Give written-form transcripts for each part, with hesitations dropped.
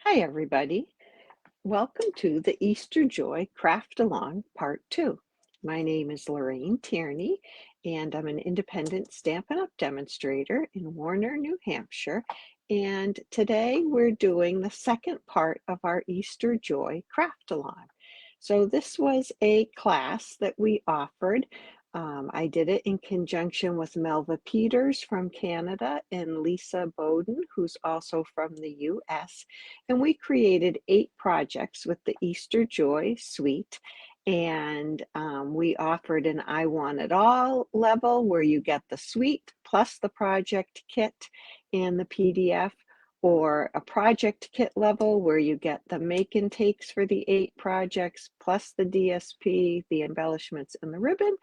Hi, everybody. Welcome to the Easter Joy Craft Along Part 2. My name is Lorraine Tierney, and I'm an independent Stampin' Up! Demonstrator in Warner, New Hampshire. And today we're doing the second part of our Easter Joy Craft Along. So this was a class that we offered. I did it in conjunction with Melva Peters from Canada and Lisa Bowden, who's also from the US. And we created 8 projects with the Easter Joy Suite. And we offered an I Want It All level where you get the suite plus the project kit and the PDF, or a project kit level where you get the make and takes for the 8 projects plus the DSP, the embellishments, and the ribbon,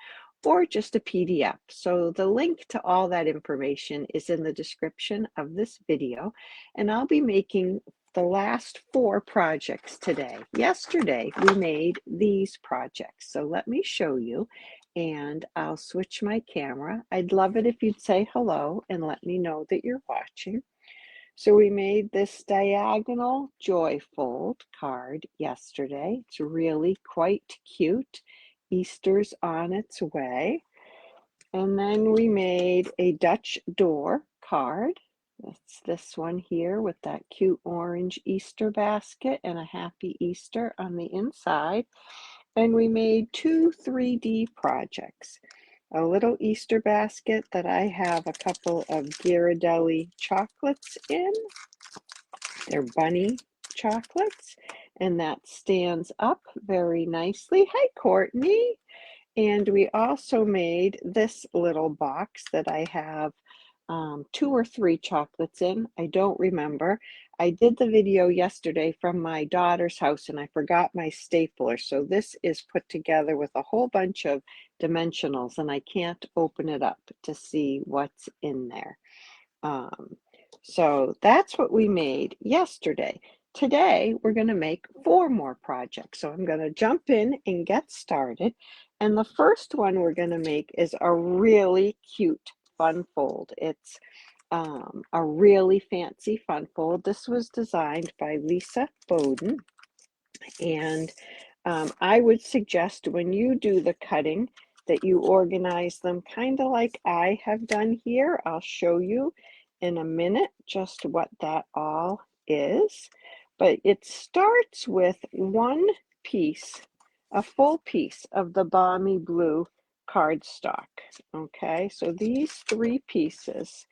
or just a PDF. So the link to all that information is in the description of this video, and I'll be making the last 4 projects today. Yesterday we made these projects, so let me show you, and I'll switch my camera. I'd love it if you'd say hello and let me know that you're watching. So we made this diagonal joy fold card yesterday. It's really quite cute. Easter's on its way. And then we made a Dutch door card. It's this one here with that cute orange Easter basket and a happy Easter on the inside. And we made 2 3D projects. A little Easter basket that I have a couple of Ghirardelli chocolates in. They're bunny chocolates, and that stands up very nicely. Hi, Courtney. And we also made this little box that I have 2 or 3 chocolates in. I don't remember. I did the video yesterday from my daughter's house and I forgot my stapler. So this is put together with a whole bunch of dimensionals and I can't open it up to see what's in there. So that's what we made yesterday. Today, we're going to make 4 more projects. So I'm going to jump in and get started. And the first one we're going to make is a really cute fun fold. It's a really fancy fun fold. This was designed by Lisa Bowden. And I would suggest when you do the cutting that you organize them kind of like I have done here. I'll show you in a minute just what that all is. But it starts with one piece, a full piece of the Balmy Blue cardstock. Okay, so these 3 pieces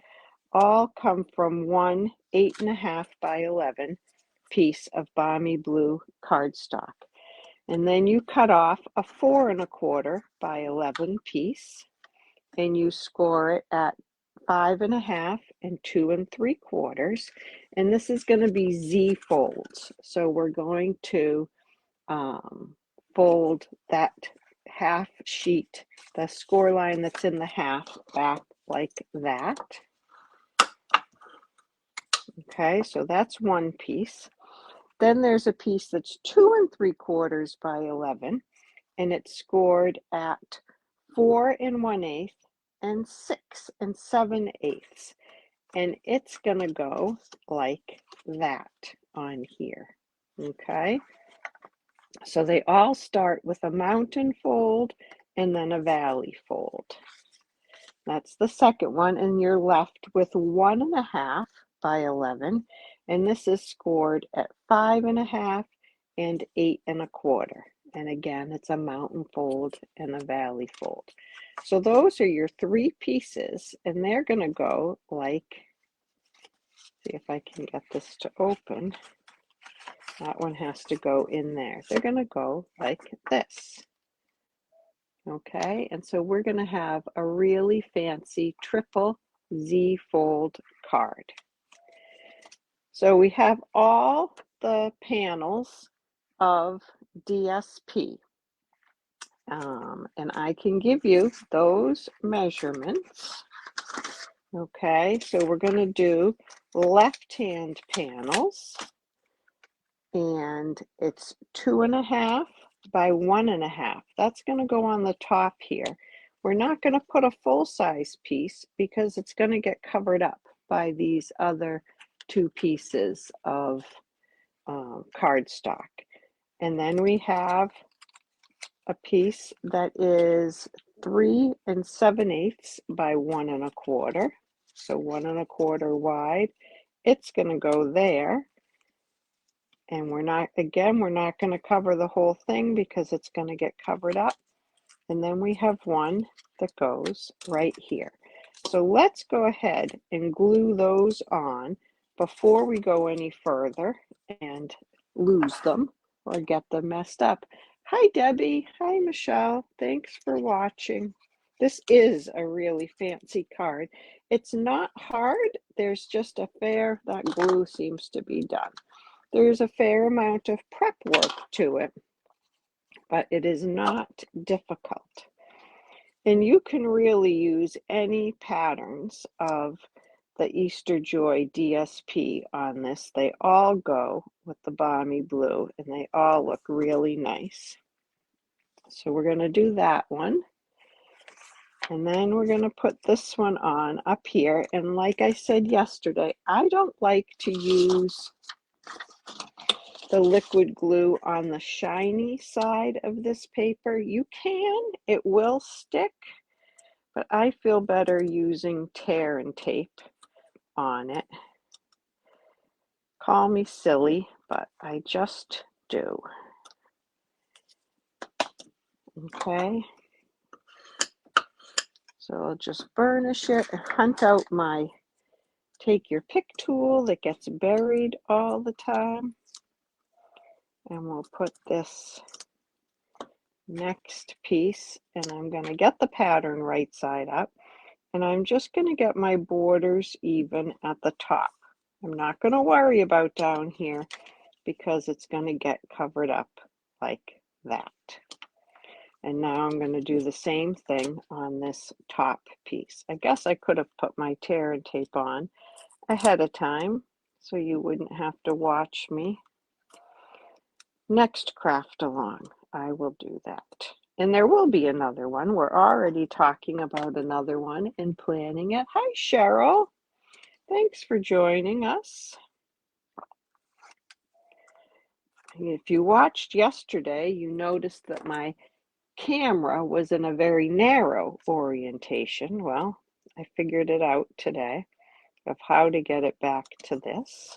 all come from one 8.5 by 11 piece of Balmy Blue cardstock. And then you cut off a 4 1/4 by 11 piece and you score it at 5.5 and 2 3/4. And this is going to be Z folds. So we're going to fold that half sheet, the score line that's in the half, back like that. Okay, so that's one piece. Then there's a piece that's 2 3/4 by 11, and it's scored at 4 1/8 and 6 7/8. And it's going to go like that on here. Okay, so they all start with a mountain fold and then a valley fold. That's the second one, and you're left with 1.5 by 11, and this is scored at 5.5 and 8 1/4. And again, it's a mountain fold and a valley fold. So those are your 3 pieces, and they're going to go like, see if I can get this to open. That one has to go in there. They're going to go like this. Okay, and so we're going to have a really fancy triple Z fold card. So we have all the panels of DSP, and I can give you those measurements. Okay, so we're going to do left-hand panels, and it's 2.5 by 1.5. That's going to go on the top here. We're not going to put a full-size piece because it's going to get covered up by these other 2 pieces of cardstock. And then we have a piece that is 3 7/8 by 1 1/4. So 1 1/4 wide. It's going to go there. And we're not going to cover the whole thing because it's going to get covered up. And then we have one that goes right here. So let's go ahead and glue those on before we go any further and lose them or get them messed up. Hi, Debbie. Hi, Michelle. Thanks for watching. This is a really fancy card. It's not hard. There's just that glue seems to be done. There's a fair amount of prep work to it, but it is not difficult. And you can really use any patterns of the Easter Joy DSP on this. They all go with the Balmy Blue and they all look really nice. So we're going to do that one. And then we're going to put this one on up here. And like I said yesterday, I don't like to use the liquid glue on the shiny side of this paper. You can, it will stick, but I feel better using tear and tape on it. Call me silly, but I just do. Okay. So I'll just burnish it and hunt out my take your pick tool that gets buried all the time. And we'll put this next piece, and I'm going to get the pattern right side up, and I'm just going to get my borders even at the top. I'm not going to worry about down here because it's going to get covered up like that. And now I'm going to do the same thing on this top piece. I guess I could have put my tear and tape on ahead of time so you wouldn't have to watch me. Next craft along, I will do that. And there will be another one. We're already talking about another one and planning it. Hi, Cheryl. Thanks for joining us. If you watched yesterday, you noticed that my camera was in a very narrow orientation. Well, I figured it out today of how to get it back to this.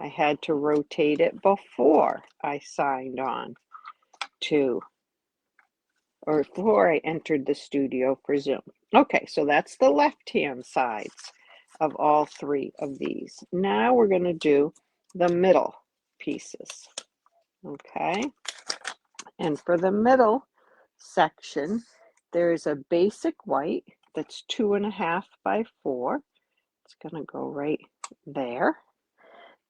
I had to rotate it before I signed on to, or before I entered the studio for Zoom. Okay, so that's the left-hand sides of all three of these. Now we're going to do the middle pieces. Okay, and for the middle section, there's a basic white that's 2.5 by 4. It's going to go right there.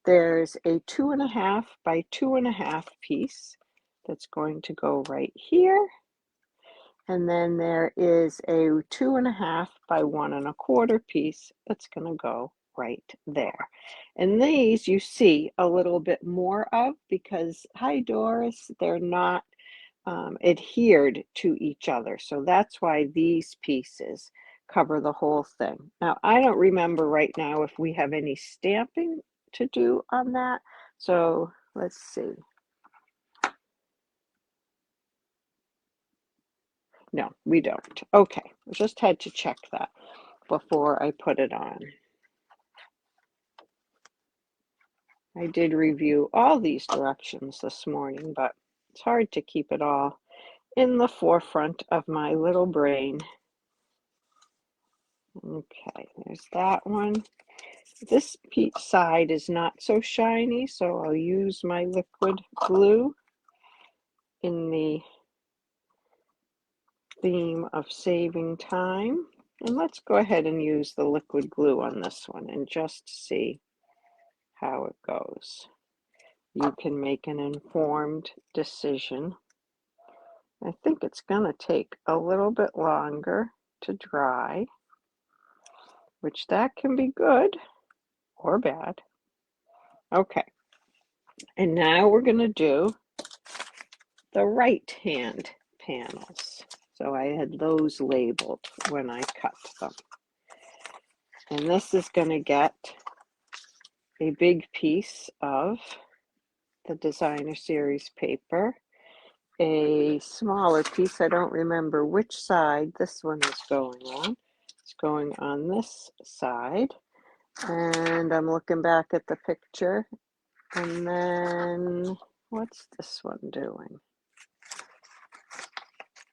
There's a 2.5 by 2.5 piece that's going to go right here. And then there is a 2.5 by 1 1/4 piece that's going to go right there. And these you see a little bit more of because, hi Doris, they're not adhered to each other. So that's why these pieces cover the whole thing. Now, I don't remember right now if we have any stamping to do on that. So let's see. No, we don't. Okay, I just had to check that before I put it on. I did review all these directions this morning, but it's hard to keep it all in the forefront of my little brain. Okay, there's that one. This side is not so shiny, so I'll use my liquid glue in the theme of saving time. And let's go ahead and use the liquid glue on this one and just see how it goes. You can make an informed decision. I think it's going to take a little bit longer to dry, which that can be good or bad. Okay, and now we're going to do the right hand panels. So I had those labeled when I cut them. And this is going to get a big piece of the designer series paper, a smaller piece. I don't remember which side this one is going on. It's going on this side. And I'm looking back at the picture. And then what's this one doing?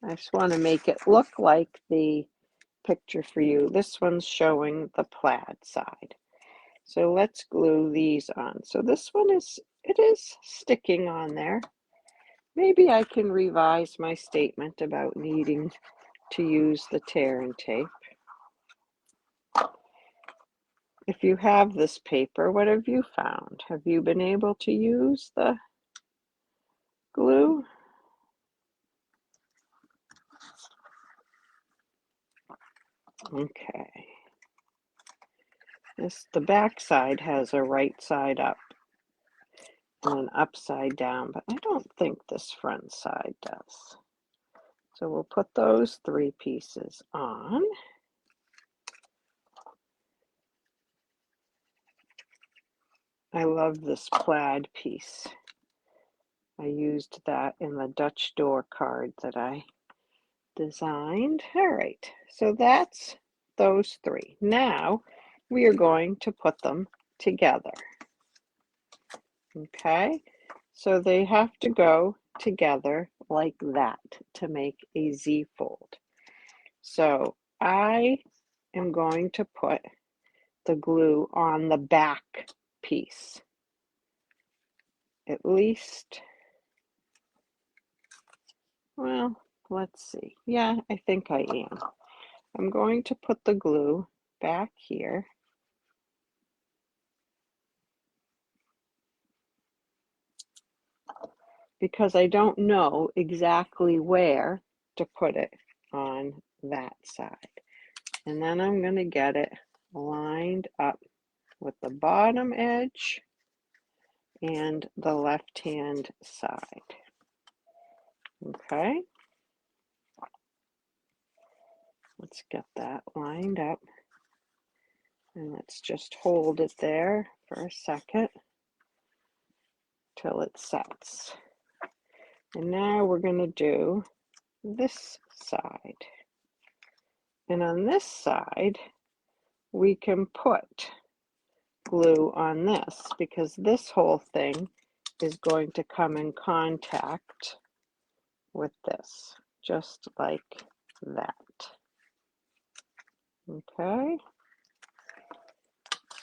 I just want to make it look like the picture for you. This one's showing the plaid side. So let's glue these on. So this one is sticking on there. Maybe I can revise my statement about needing to use the tear and tape. If you have this paper, what have you found? Have you been able to use the glue? Okay. The back side has a right side up and an upside down, but I don't think this front side does. So we'll put those 3 pieces on. I love this plaid piece. I used that in the Dutch door card that I designed. All right, so that's those 3. Now we are going to put them together. Okay, so they have to go together like that to make a Z fold. So I am going to put the glue on the back piece. At least, well, let's see. Yeah, I think I am. I'm going to put the glue back here. Because I don't know exactly where to put it on that side. And then I'm going to get it lined up with the bottom edge and the left-hand side. Okay. Let's get that lined up. And let's just hold it there for a second till it sets. And now we're going to do this side. And on this side, we can put glue on this because this whole thing is going to come in contact with this, just like that. Okay,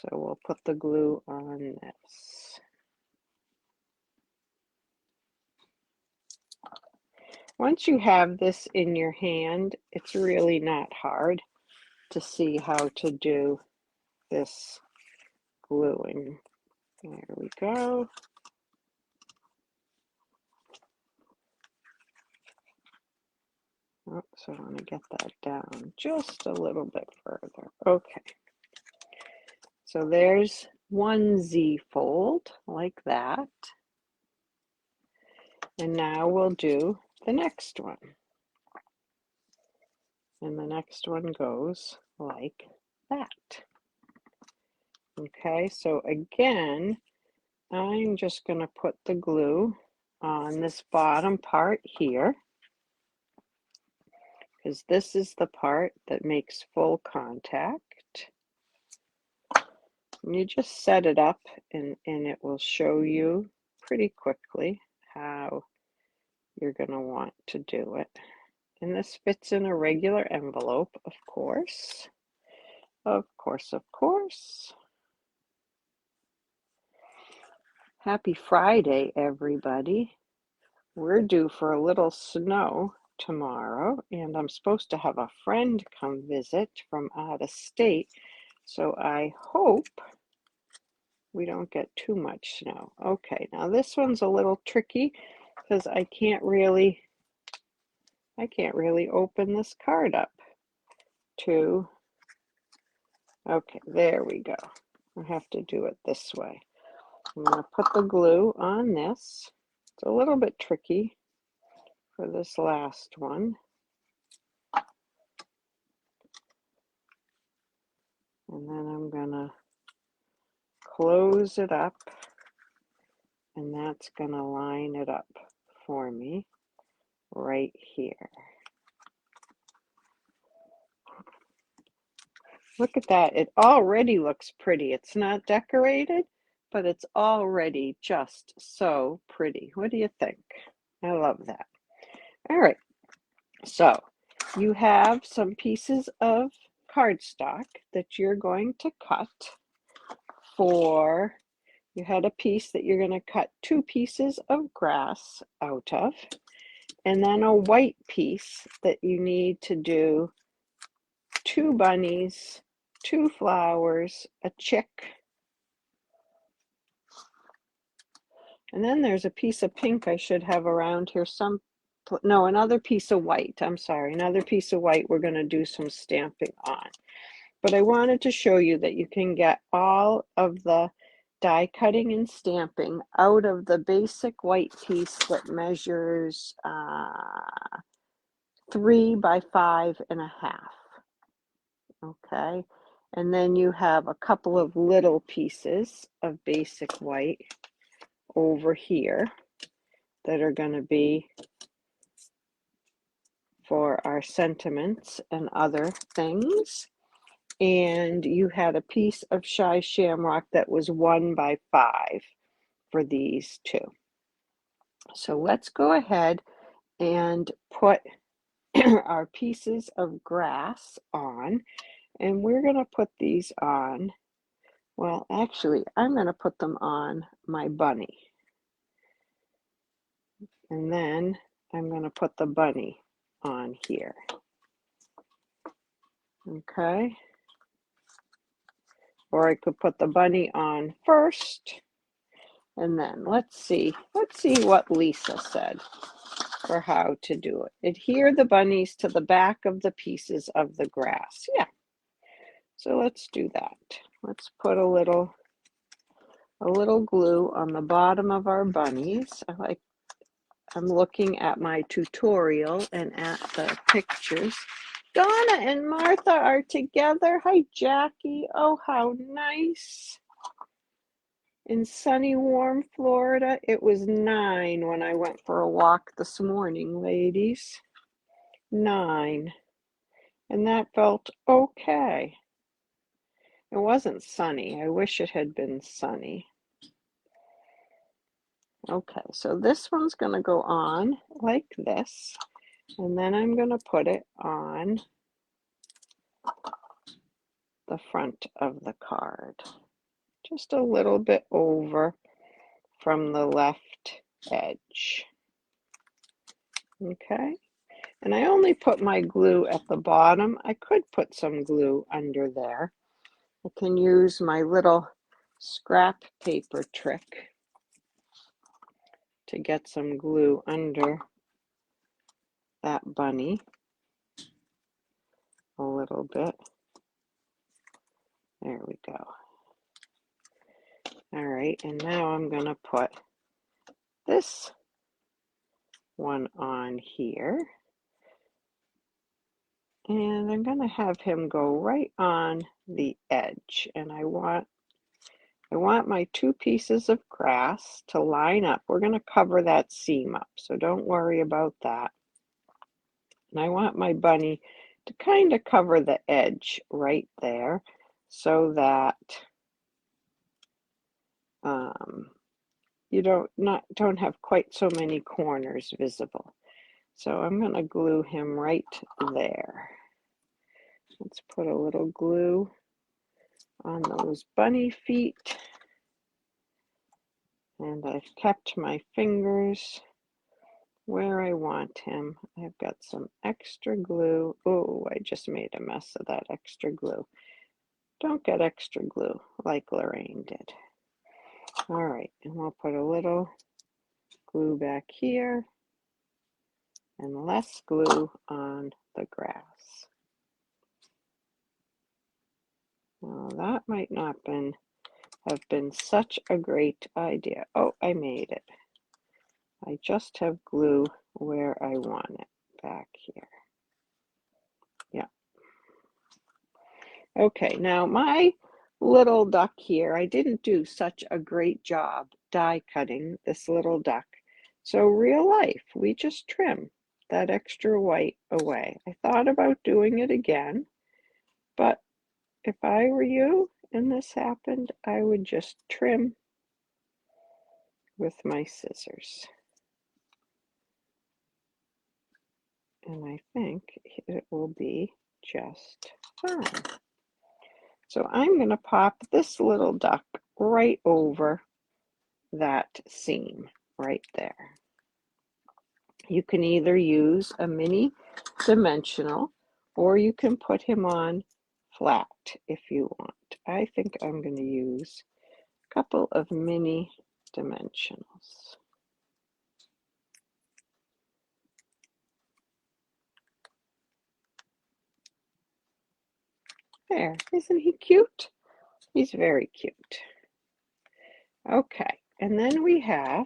so we'll put the glue on this. Once you have this in your hand, it's really not hard to see how to do this gluing. There we go. Oh, so I want to get that down just a little bit further. Okay. So there's one Z fold like that. And now we'll do the next one. And the next one goes like that. Okay, so again, I'm just going to put the glue on this bottom part here, because this is the part that makes full contact. And you just set it up and it will show you pretty quickly how you're going to want to do it. And this fits in a regular envelope, of course. Of course, of course. Happy Friday, everybody. We're due for a little snow tomorrow, and I'm supposed to have a friend come visit from out of state, so I hope we don't get too much snow. Okay, now this one's a little tricky because I can't really open this card up to, okay, there we go. I have to do it this way. I'm going to put the glue on this. It's a little bit tricky for this last one. And then I'm going to close it up And that's going to line it up for me right here. Look at that. It already looks pretty. It's not decorated, but it's already just so pretty. What do you think? I love that. All right. So you have some pieces of cardstock that you're going to cut for, you had a piece that you're going to cut 2 pieces of grass out of, and then a white piece that you need to do 2 bunnies, 2 flowers, a chick, and then there's a piece of pink I should have around here. No, another piece of white. I'm sorry, another piece of white we're going to do some stamping on. But I wanted to show you that you can get all of the die cutting and stamping out of the basic white piece that measures 3 by 5.5. Okay, and then you have a couple of little pieces of basic white over here that are going to be for our sentiments and other things. And you had a piece of Shy Shamrock that was 1 by 5 for these 2. So let's go ahead and put our pieces of grass on, and we're going to put these on. Well, actually, I'm going to put them on my bunny, and then I'm going to put the bunny on here. Okay, or I could put the bunny on first, and then let's see what Lisa said for how to do it. Adhere the bunnies to the back of the pieces of the grass. Yeah, so let's do that. Let's put a little glue on the bottom of our bunnies. I'm looking at my tutorial and at the pictures. Donna and Martha are together. Hi, Jackie. Oh, how nice. In sunny, warm Florida, it was 9 when I went for a walk this morning, ladies. 9. And that felt okay. It wasn't sunny. I wish it had been sunny. Okay, so this one's going to go on like this, and then I'm going to put it on the front of the card, just a little bit over from the left edge. Okay, and I only put my glue at the bottom. I could put some glue under there. I can use my little scrap paper trick to get some glue under that bunny a little bit. There we go. All right, and now I'm going to put this one on here. And I'm going to have him go right on the edge. And I want my 2 pieces of grass to line up. We're going to cover that seam up, so don't worry about that. And I want my bunny to kind of cover the edge right there so that you don't have quite so many corners visible. So I'm going to glue him right there. Let's put a little glue on those bunny feet. And I've kept my fingers where I want him. I've got some extra glue. Oh, I just made a mess of that extra glue. Don't get extra glue like Lorraine did. All right, and we'll put a little glue back here and less glue on the grass. Well, that might not have been such a great idea. Oh, I made it. I just have glue where I want it back here. Yeah. Okay, now my little duck here. I didn't do such a great job die cutting this little duck. So real life, we just trim that extra white away. I thought about doing it again, but if I were you and this happened, I would just trim with my scissors. And I think it will be just fine. So I'm going to pop this little duck right over that seam right there. You can either use a mini dimensional or you can put him on flat if you want. I think I'm going to use a couple of mini dimensionals. There, isn't he cute? He's very cute. Okay, and then we have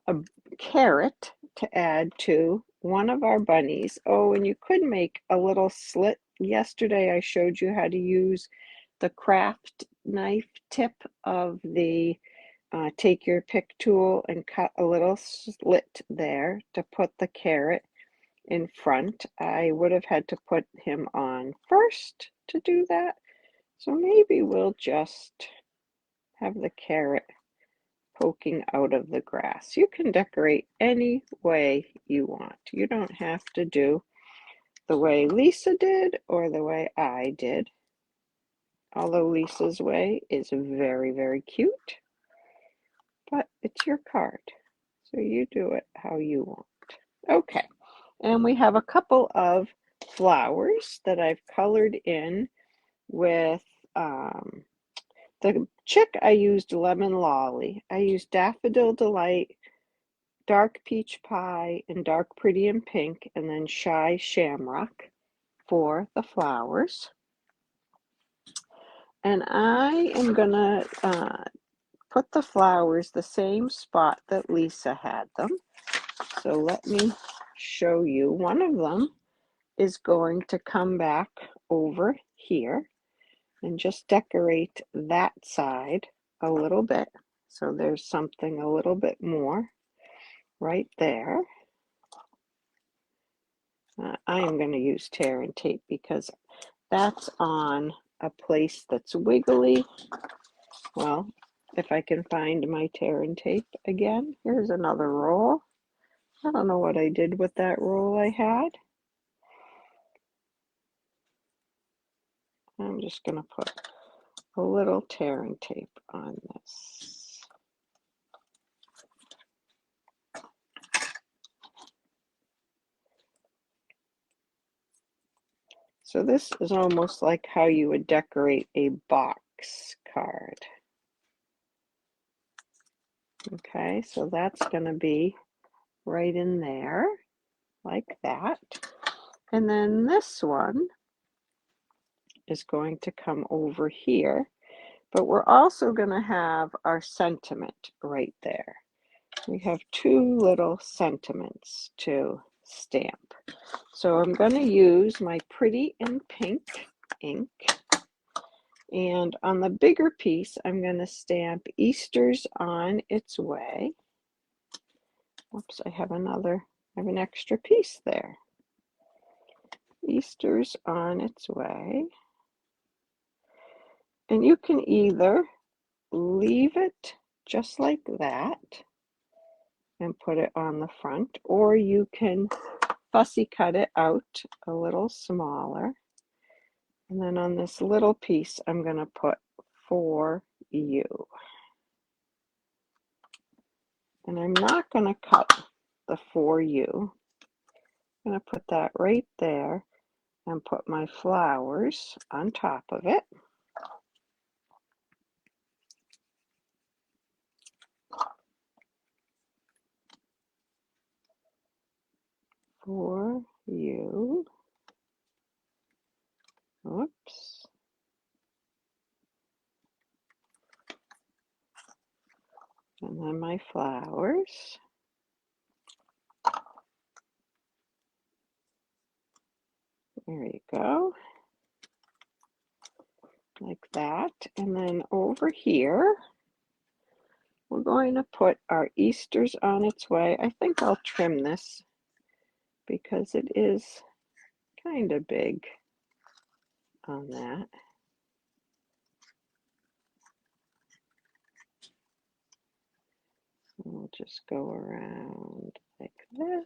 a carrot to add to one of our bunnies. Oh, and you could make a little slit. Yesterday I showed you how to use the craft knife tip of the take your pick tool and cut a little slit there to put the carrot in front. I would have had to put him on first to do that. So maybe we'll just have the carrot poking out of the grass. You can decorate any way you want. You don't have to do the way Lisa did or the way I did. Although Lisa's way is very, very cute, but it's your card. So you do it how you want. Okay, and we have a couple of flowers that I've colored in with the chick. I used Lemon Lolly. I used Daffodil Delight, Dark Peach Pie, and Dark Pretty in Pink, and then Shy Shamrock for the flowers. And I am gonna put the flowers the same spot that Lisa had them. So let me show you. One of them is going to come back over here and just decorate that side a little bit. So there's something a little bit more right there. I am going to use tear and tape because that's on a place that's wiggly. Well, if I can find my tear and tape again, here's another roll. I don't know what I did with that roll I had. I'm just going to put a little tear and tape on this. So this is almost like how you would decorate a box card. Okay, so that's going to be right in there, like that. And then this one is going to come over here, but we're also going to have our sentiment right there. We have two little sentiments to stamp. So I'm going to use my Pretty in Pink ink. And on the bigger piece, I'm going to stamp Easter's on its way. Oops, I have an extra piece there. Easter's on its way. And you can either leave it just like that and put it on the front, or you can fussy cut it out a little smaller. And then on this little piece, I'm going to put for you. And I'm not going to cut the for you. I'm going to put that right there and put my flowers on top of it. For you. Oops. And then my flowers. There you go. like that. And then over here, we're going to put our Easter's on its way. I think I'll trim this because it is kind of big on that. We'll just go around like this.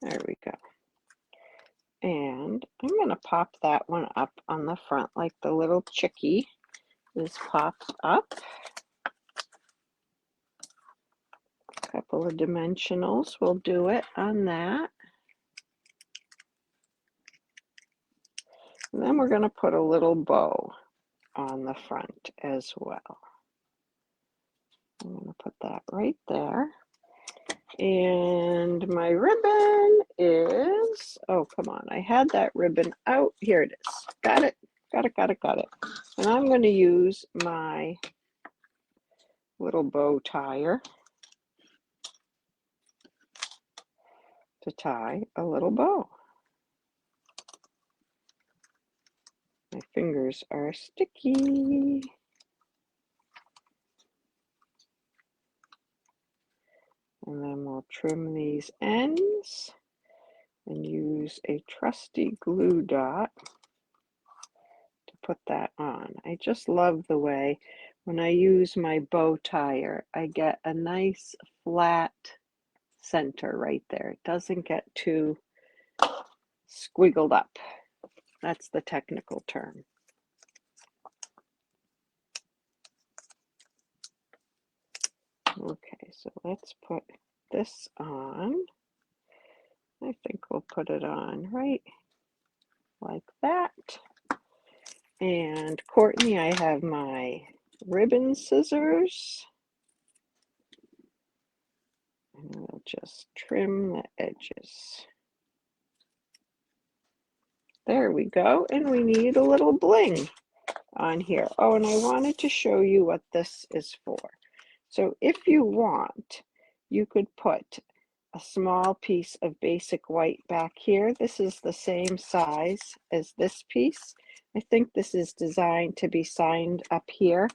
There we go. And I'm going to pop that one up on the front like the little chickie is popped up. A couple of dimensionals will do it on that. And then we're going to put a little bow on the front as well. I'm going to put that right there. And my ribbon is, oh, come on. I had that ribbon out. Here it is. Got it. Got it, got it, got it. And I'm going to use my little bow tire to tie a little bow. My fingers are sticky. And then we'll trim these ends and use a trusty glue dot to put that on. I just love the way when I use my bow tire, I get a nice flat center right there. It doesn't get too squiggled up. That's the technical term. Okay, so let's put this on. I think we'll put it on right like that. And Courtney, I have my ribbon scissors. And we'll just trim the edges. There we go. And we need a little bling on here. Oh, and I wanted to show you what this is for. So if you want, you could put a small piece of basic white back here. This is the same size as this piece. I think this is designed to be signed up here.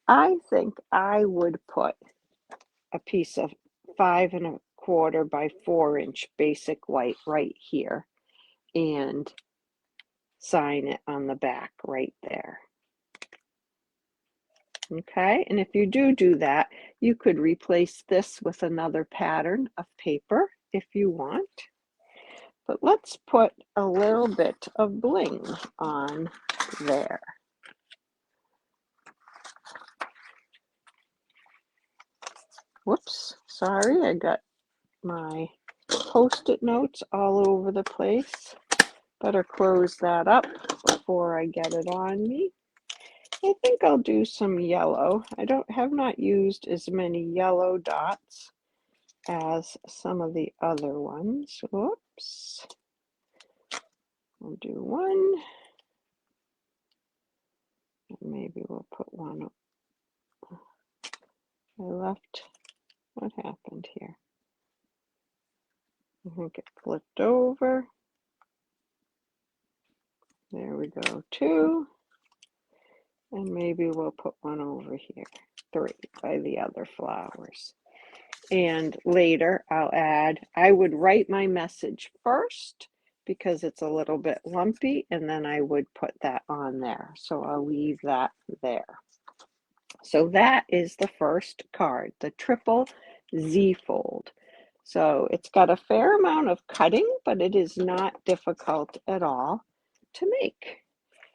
I think I would put a piece of 5 1/4 by 4 inch basic white right here and sign it on the back right there. Okay, and if you do that, you could replace this with another pattern of paper if you want. But let's put a little bit of bling on there. Whoops, sorry, I got my Post-it notes all over the place. Better close that up before I get it on me. I think I'll do some yellow. I have not used as many yellow dots as some of the other ones. Whoops. We'll do one. And maybe we'll put one. I left. What happened here? I think it flipped over. There we go, 2. And maybe we'll put one over here, 3 by the other flowers. And later I'll add, I would write my message first because it's a little bit lumpy, and then I would put that on there. So I'll leave that there. So that is the first card, the triple Z fold. So it's got a fair amount of cutting, but it is not difficult at all to make.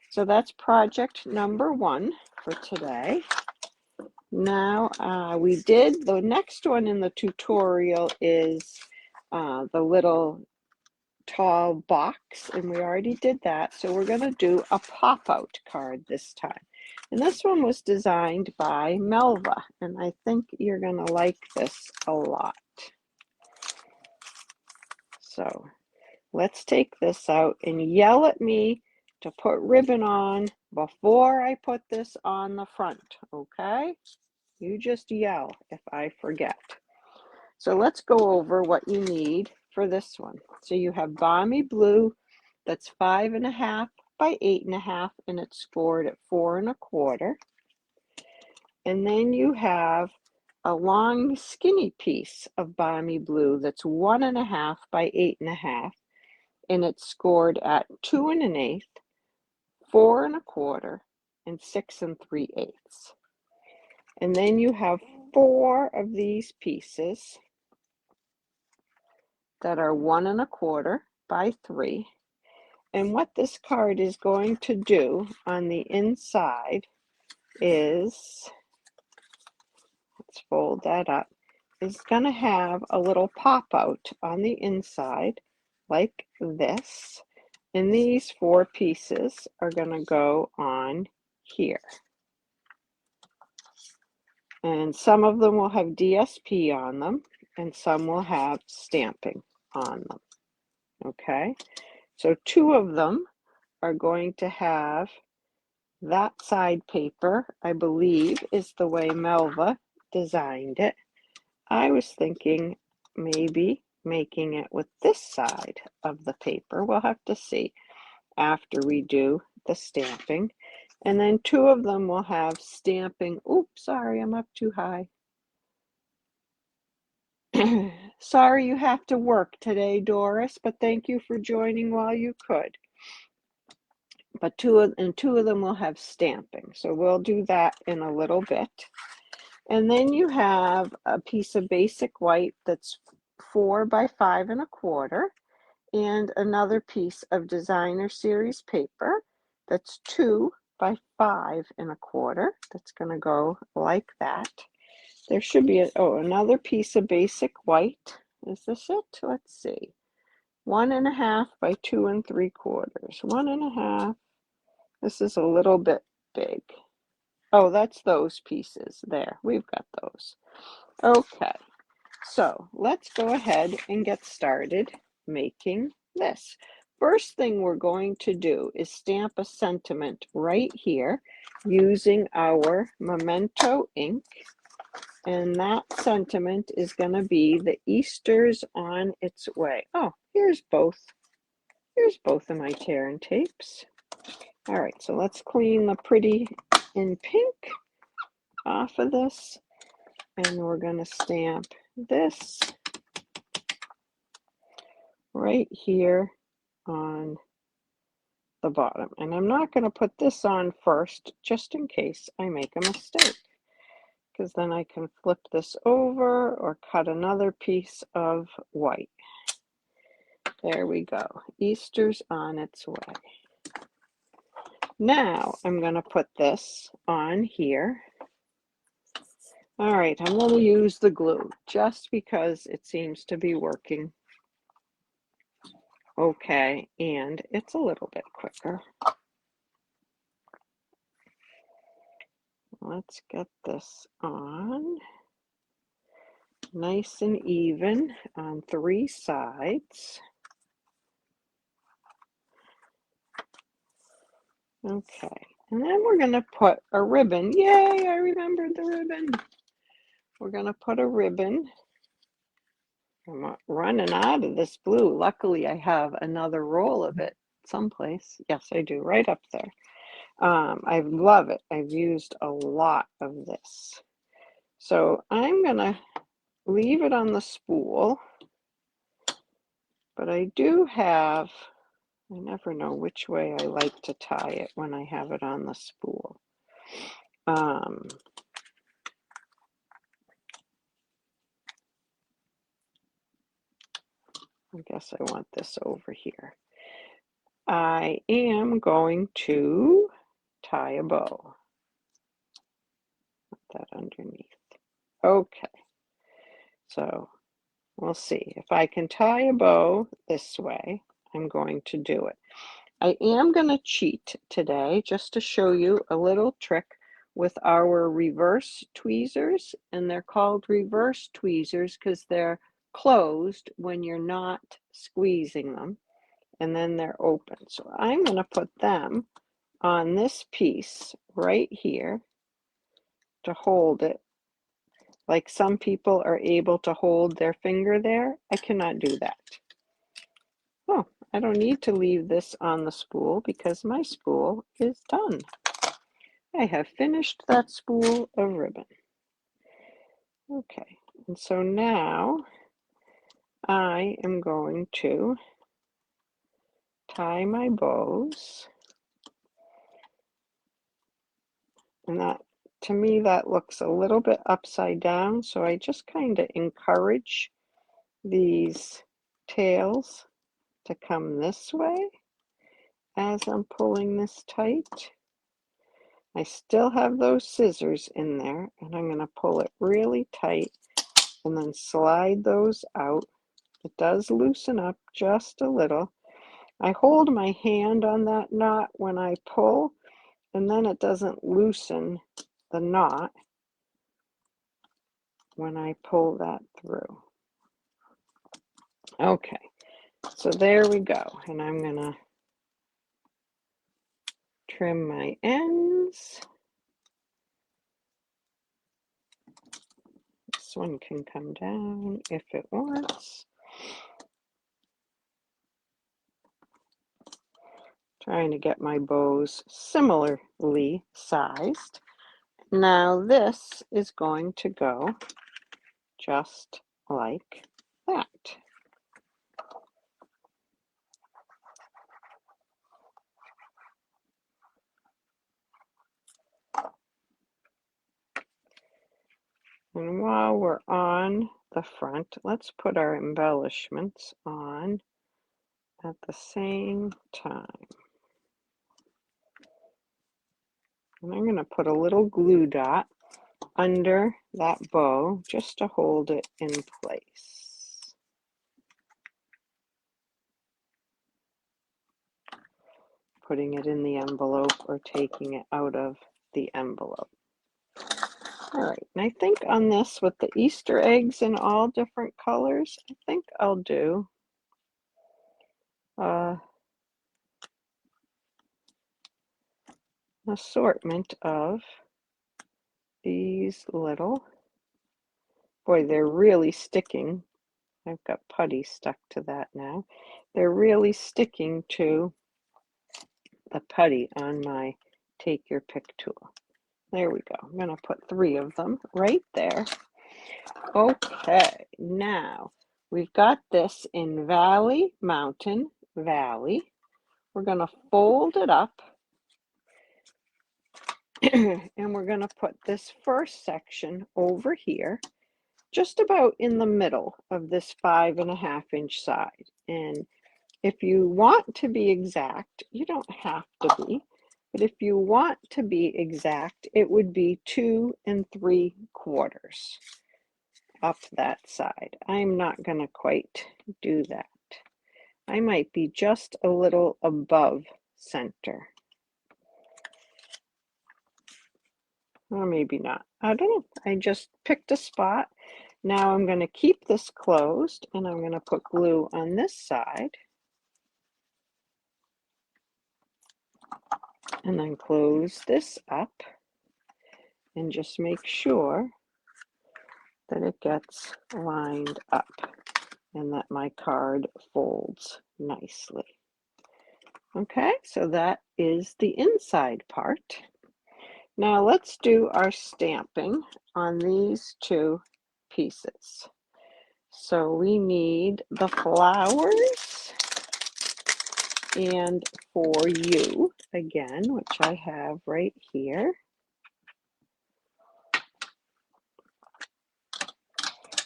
So that's project number 1 for today. Now we did, the next one in the tutorial is the little tall box, and we already did that. So we're going to do a pop-out card this time. And this one was designed by Melva, and I think you're going to like this a lot. So let's take this out and yell at me to put ribbon on before I put this on the front, okay? You just yell if I forget. So let's go over what you need for this one. So you have Balmy Blue that's 5.5 by 8.5, and it's scored at 4 1/4. And then you have a long skinny piece of Balmy Blue that's 1.5 by 8.5, and it's scored at 2 1/8, 4 1/4, and 6 3/8. And then you have 4 of these pieces that are 1 1/4 by 3. And what this card is going to do on the inside is, let's fold that up, is going to have a little pop out on the inside like this. And these 4 pieces are going to go on here. And some of them will have DSP on them, and some will have stamping on them. Okay, so 2 of them are going to have that side paper, I believe, is the way Melva designed it. I was thinking maybe making it with this side of the paper. We'll have to see after we do the stamping. And then 2 of them will have stamping. Oops, sorry, I'm up too high. Sorry you have to work today, Doris, but thank you for joining while you could. But 2 of them will have stamping, so we'll do that in a little bit. And then you have a piece of basic white that's 4 by 5 1/4, and another piece of designer series paper that's 2 by 5 1/4. That's going to go like that. There should be another piece of basic white. Is this it? Let's see. 1 1/2 by 2 3/4. 1 1/2. This is a little bit big. Oh, that's those pieces there. We've got those. Okay, so let's go ahead and get started making this. First thing we're going to do is stamp a sentiment right here using our Memento ink. And that sentiment is going to be the Easter's on its way. Oh, here's both. Here's both of my tear and tapes. All right, so let's clean the pretty in pink off of this. And we're going to stamp this right here on the bottom. And I'm not going to put this on first, just in case I make a mistake, because then I can flip this over or cut another piece of white. There we go. Easter's on its way. Now I'm going to put this on here. All right, I'm going to use the glue just because it seems to be working okay, and it's a little bit quicker. Let's get this on nice and even on 3 sides. Okay, and then we're going to put a ribbon. Yay, I remembered the ribbon. We're going to put a ribbon. I'm running out of this blue. Luckily, I have another roll of it someplace. Yes, I do, right up there. I love it. I've used a lot of this. So I'm going to leave it on the spool, but I do have, I never know which way I like to tie it when I have it on the spool. I guess I want this over here. I am going to tie a bow. Put that underneath. Okay, so we'll see. If I can tie a bow this way, I'm going to do it. I am going to cheat today just to show you a little trick with our reverse tweezers, and they're called reverse tweezers because they're closed when you're not squeezing them, and then they're open. So I'm going to put them on this piece right here to hold it. Like some people are able to hold their finger there, I cannot do that. Oh, I don't need to leave this on the spool because my spool is done. I have finished that spool of ribbon. Okay, and so now I am going to tie my bows. And that, to me, that looks a little bit upside down, so I just kind of encourage these tails to come this way as I'm pulling this tight. I still have those scissors in there, and I'm going to pull it really tight and then slide those out. It does loosen up just a little. I hold my hand on that knot when I pull, and then it doesn't loosen the knot when I pull that through. Okay, so there we go, and I'm going to trim my ends. This one can come down if it wants. Trying to get my bows similarly sized. Now this is going to go just like that. And while we're on the front, let's put our embellishments on at the same time. And I'm going to put a little glue dot under that bow just to hold it in place. Putting it in the envelope or taking it out of the envelope. All right, and I think on this with the Easter eggs in all different colors, I think I'll do assortment of these little, boy, they're really sticking. I've got putty stuck to that now. They're really sticking to the putty on my take your pick tool. There we go. I'm going to put 3 of them right there. Okay, now we've got this in Valley, Mountain, Valley. We're going to fold it up and we're going to put this first section over here, just about in the middle of this 5.5-inch side. And if you want to be exact, you don't have to be, but if you want to be exact, it would be 2 3/4 up that side. I'm not going to quite do that. I might be just a little above center. Or maybe not. I don't know. I just picked a spot. Now I'm going to keep this closed and I'm going to put glue on this side. And then close this up and just make sure that it gets lined up and that my card folds nicely. Okay, so that is the inside part. Now let's do our stamping on these 2 pieces. So we need the flowers and for you again, which I have right here.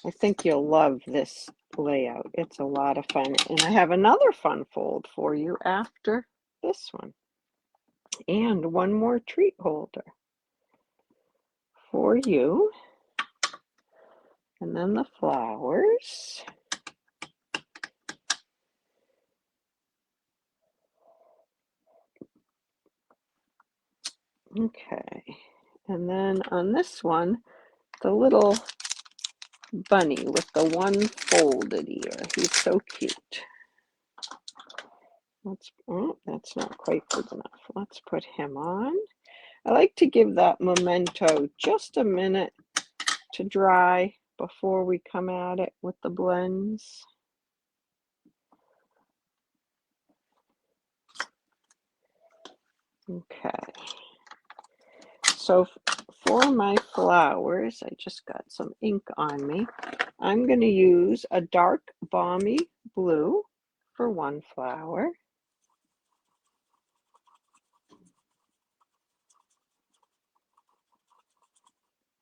I think you'll love this layout. It's a lot of fun. And I have another fun fold for you after this one. And one more treat holder for you. And then the flowers. Okay. And then on this one, the little bunny with the one folded ear. He's so cute. Oh, that's not quite good enough. Let's put him on. I like to give that memento just a minute to dry before we come at it with the blends. Okay. So for my flowers, I just got some ink on me. I'm going to use a dark balmy blue for one flower.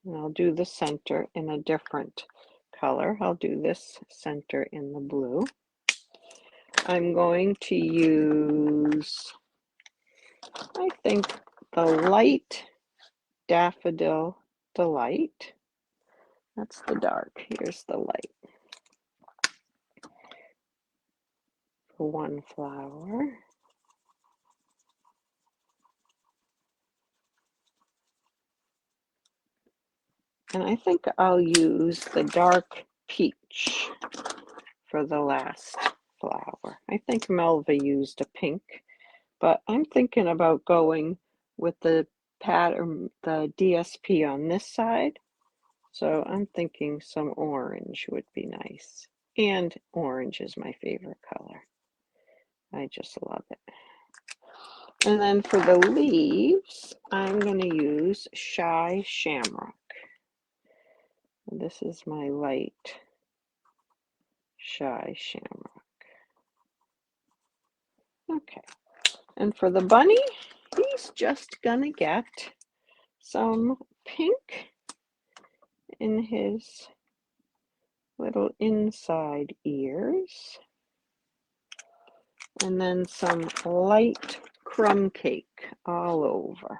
And I'll do the center in a different color. I'll do this center in the blue. I'm going to use, I think, the light Daffodil Delight. That's the dark. Here's the light for one flower. And I think I'll use the dark peach for the last flower. I think Melva used a pink, but I'm thinking about going with the pattern, the DSP on this side. So I'm thinking some orange would be nice. And orange is my favorite color. I just love it. And then for the leaves, I'm going to use Shy Shamrock. This is my light Shy Shamrock. Okay. And for the bunny, he's just going to get some pink in his little inside ears. And then some light crumb cake all over.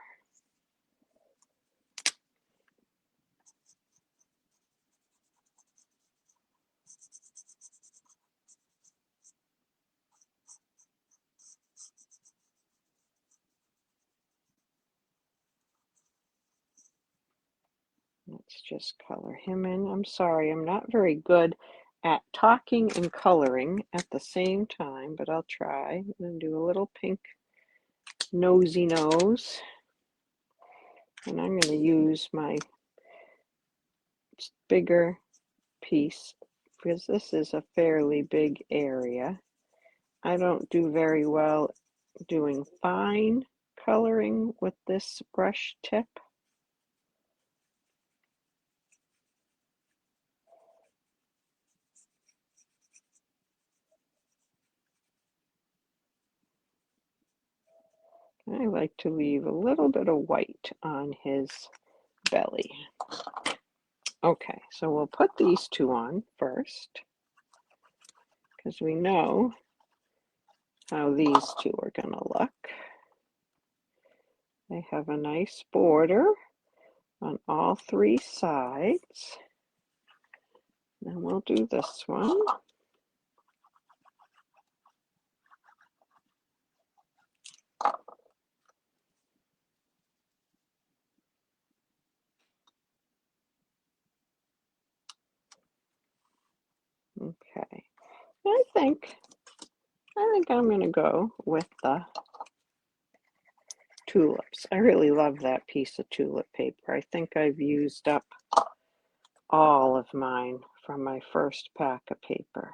Let's just color him in. I'm sorry, I'm not very good at talking and coloring at the same time, but I'll try. I'm going to do a little pink nosy nose. And I'm going to use my bigger piece because this is a fairly big area. I don't do very well doing fine coloring with this brush tip. I like to leave a little bit of white on his belly. Okay, so we'll put these two on first because we know how these two are going to look. They have a nice border on all three sides. Then we'll do this one. Okay, I think I'm going to go with the tulips. I really love that piece of tulip paper. I think I've used up all of mine from my first pack of paper.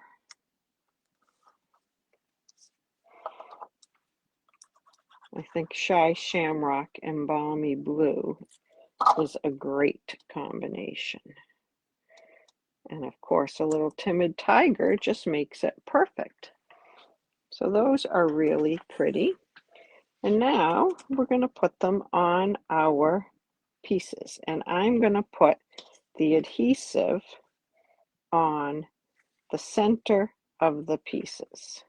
I think Shy Shamrock and Balmy Blue is a great combination. And of course, a little Timid Tiger just makes it perfect. So those are really pretty. And now we're going to put them on our pieces. And I'm going to put the adhesive on the center of the pieces.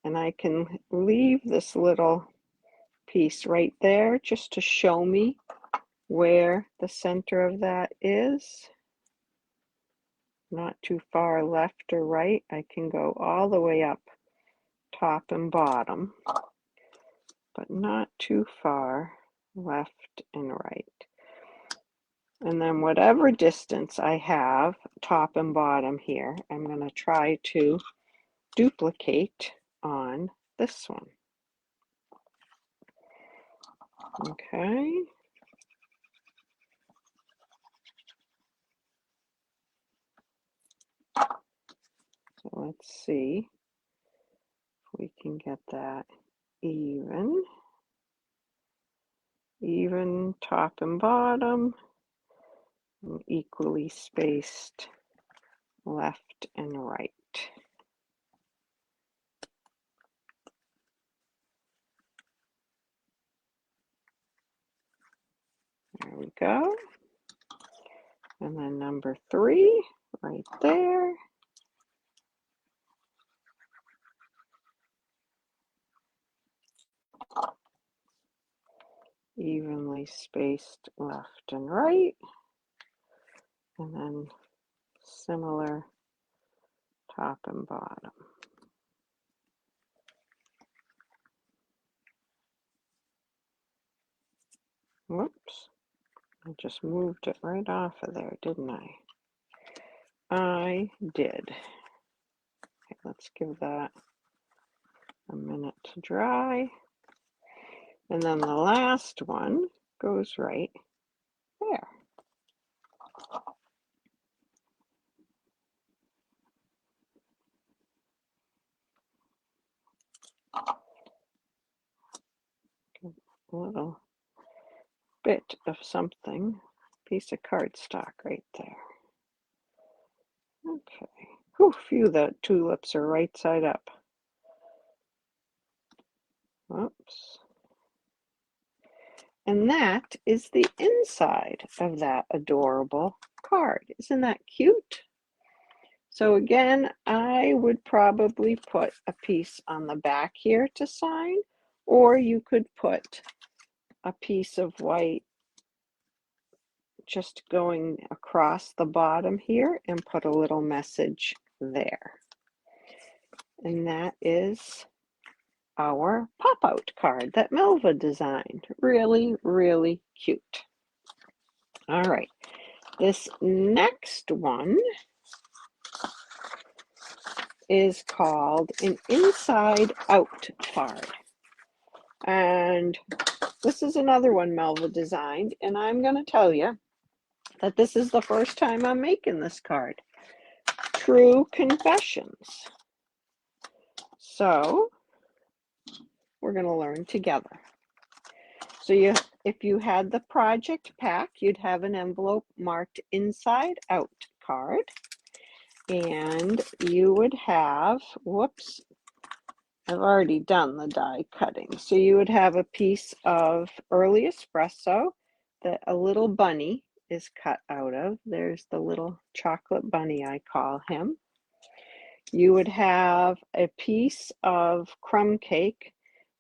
And I can leave this little piece right there just to show me where the center of that is. Not too far left or right. I can go all the way up top and bottom, but not too far left and right. And then whatever distance I have top and bottom here, I'm going to try to duplicate on this one. Okay. So let's see if we can get that even top and bottom, and equally spaced left and right. There we go. And then number 3 right there. Evenly spaced left and right. And then similar top and bottom. Whoops, I just moved it right off of there, didn't I? I did. Okay, let's give that a minute to dry. And then the last one goes right there. A little bit of something, piece of cardstock right there. Okay. Whew, phew, the tulips are right side up. Whoops. And that is the inside of that adorable card. Isn't that cute? So again, I would probably put a piece on the back here to sign, or you could put a piece of white just going across the bottom here and put a little message there. And that is our pop-out card that Melva designed. Really, really cute. All right, this next one is called an inside out card. And this is another one Melva designed, and I'm going to tell you that this is the first time I'm making this card. True Confessions. So we're going to learn together. So if you had the project pack, you'd have an envelope marked inside out card. And you would have, whoops, I've already done the die cutting. So you would have a piece of early espresso that a little bunny is cut out of. There's the little chocolate bunny, I call him. You would have a piece of crumb cake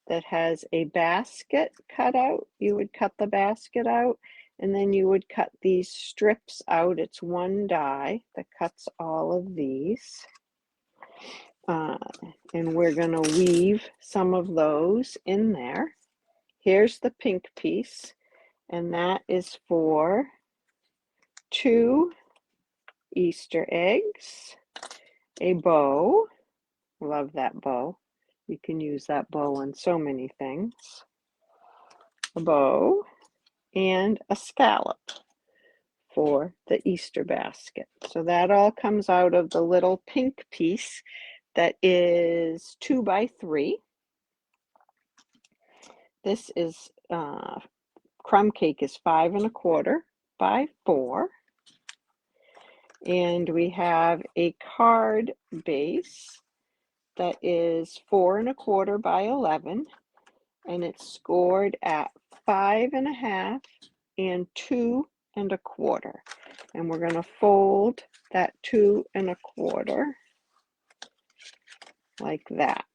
that has a basket cut out. You would cut the basket out, and then you would cut these strips out. It's one die that cuts all of these. And we're going to weave some of those in there. Here's the pink piece, and that is for 2 Easter eggs, a bow. Love that bow. You can use that bow on so many things. A bow and a scallop for the Easter basket. So that all comes out of the little pink piece that is 2 by 3. This is crumb cake is 5 1/4 by 4. And we have a card base that is 4 1/4 by 11, and it's scored at 5 1/2 and 2 1/4. And we're going to fold that 2 1/4 like that.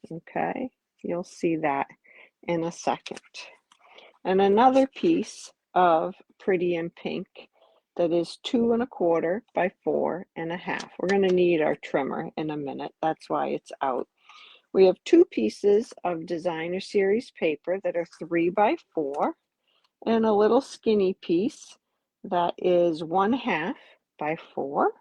Okay, you'll see that in a second. And another piece of Pretty in Pink that is 2 1/4 by 4 1/2. We're going to need our trimmer in a minute. That's why it's out. We have 2 pieces of Designer Series paper that are 3 by 4 and a little skinny piece that is 1/2 by 4.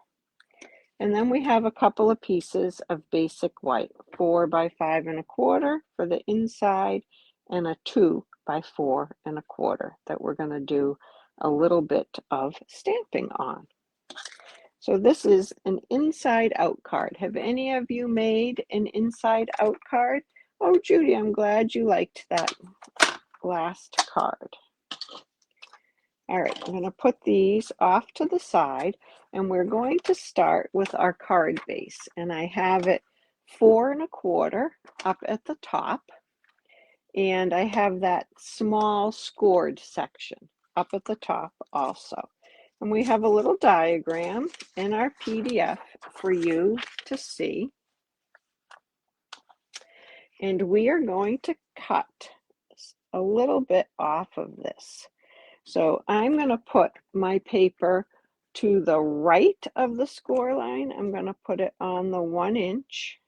And then we have a couple of pieces of basic white, 4 by 5 1/4 for the inside and a 2 by 4 1/4 that we're going to do a little bit of stamping on. So this is an inside out card. Have any of you made an inside out card? Oh, Judy, I'm glad you liked that last card. All right, I'm going to put these off to the side, and we're going to start with our card base. And I have it 4 1/4 up at the top, and I have that small scored section up at the top also. And we have a little diagram in our PDF for you to see. And we are going to cut a little bit off of this. So I'm going to put my paper to the right of the score line. I'm going to put it on the 1 inch,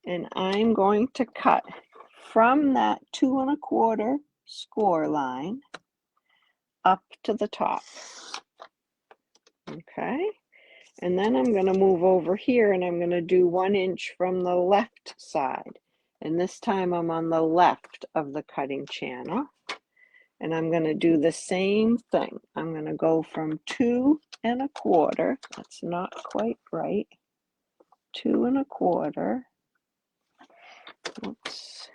and I'm going to cut from that 2 1/4 score line up to the top. Okay, and then I'm going to move over here, and I'm going to do 1 inch from the left side. And this time I'm on the left of the cutting channel. And I'm going to do the same thing. I'm going to go from 2 1/4. That's not quite right. 2 1/4. Oops,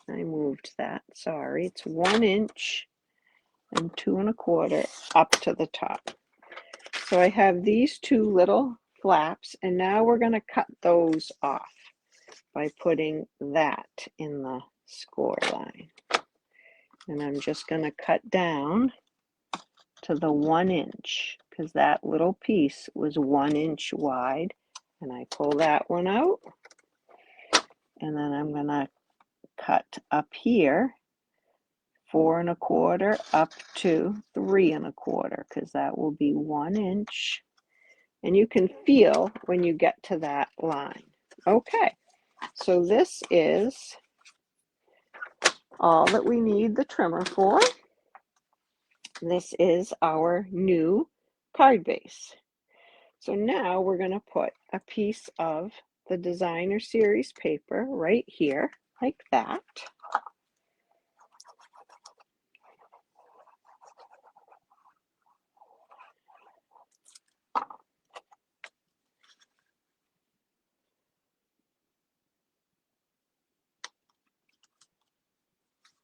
I moved that. Sorry. It's 1 inch and 2 1/4 up to the top. So I have these two little flaps, and now we're going to cut those off by putting that in the score line. And I'm just going to cut down to the 1 inch, because that little piece was 1 inch wide, and I pull that one out, and then I'm going to cut up here 4 1/4 up to 3 1/4, because that will be 1 inch, and you can feel when you get to that line. Okay, so this is all that we need the trimmer for. This is our new card base. So now we're going to put a piece of the designer series paper right here, like that.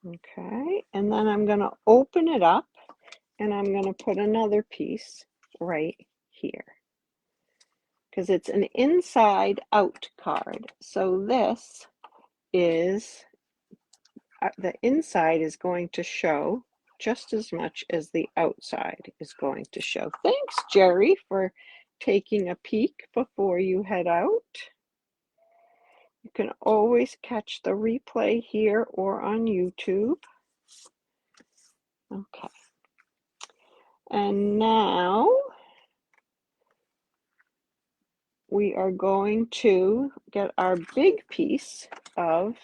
Okay, and then I'm going to open it up, and I'm going to put another piece right here, because it's an inside out card. So this is, the inside is going to show just as much as the outside is going to show. Thanks, Jerry, for taking a peek before you head out. You can always catch the replay here or on YouTube. Okay. And now we are going to get our big piece of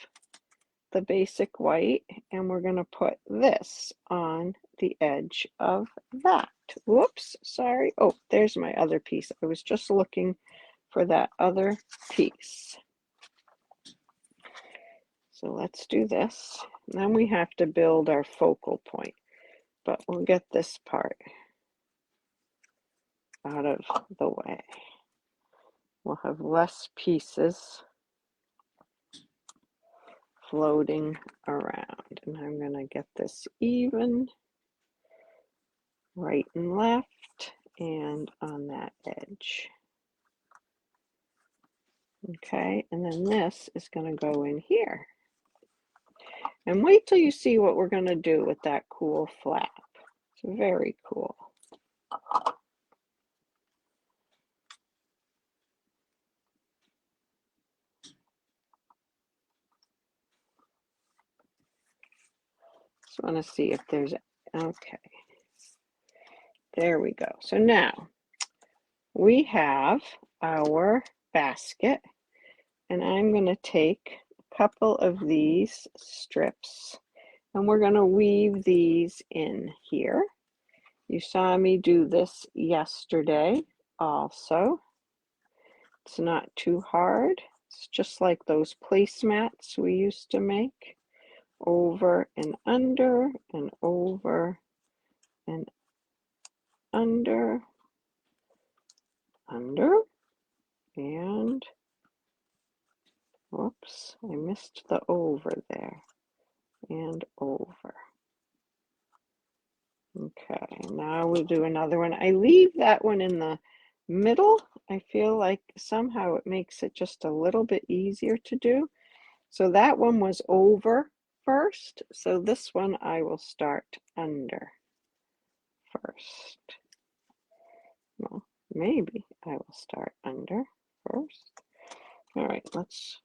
the basic white, and we're going to put this on the edge of that. Whoops, sorry. Oh, there's my other piece. I was just looking for that other piece. So let's do this. Then we have to build our focal point, but we'll get this part out of the way. We'll have less pieces floating around. And I'm going to get this even, right and left, and on that edge. Okay, and then this is going to go in here. And wait till you see what we're going to do with that cool flap. It's very cool. Just want to see if there's, okay. There we go. So now we have our basket, and I'm going to take a couple of these strips, and we're going to weave these in here. You saw me do this yesterday also. It's not too hard. It's just like those placemats we used to make. Over and under and over and under, under, and whoops, I missed the over there, and over. Okay, now we'll do another one. I leave that one in the middle. I feel like somehow it makes it just a little bit easier to do. So that one was over first. So this one I will start under first. Well, maybe I will start under first. All right, let's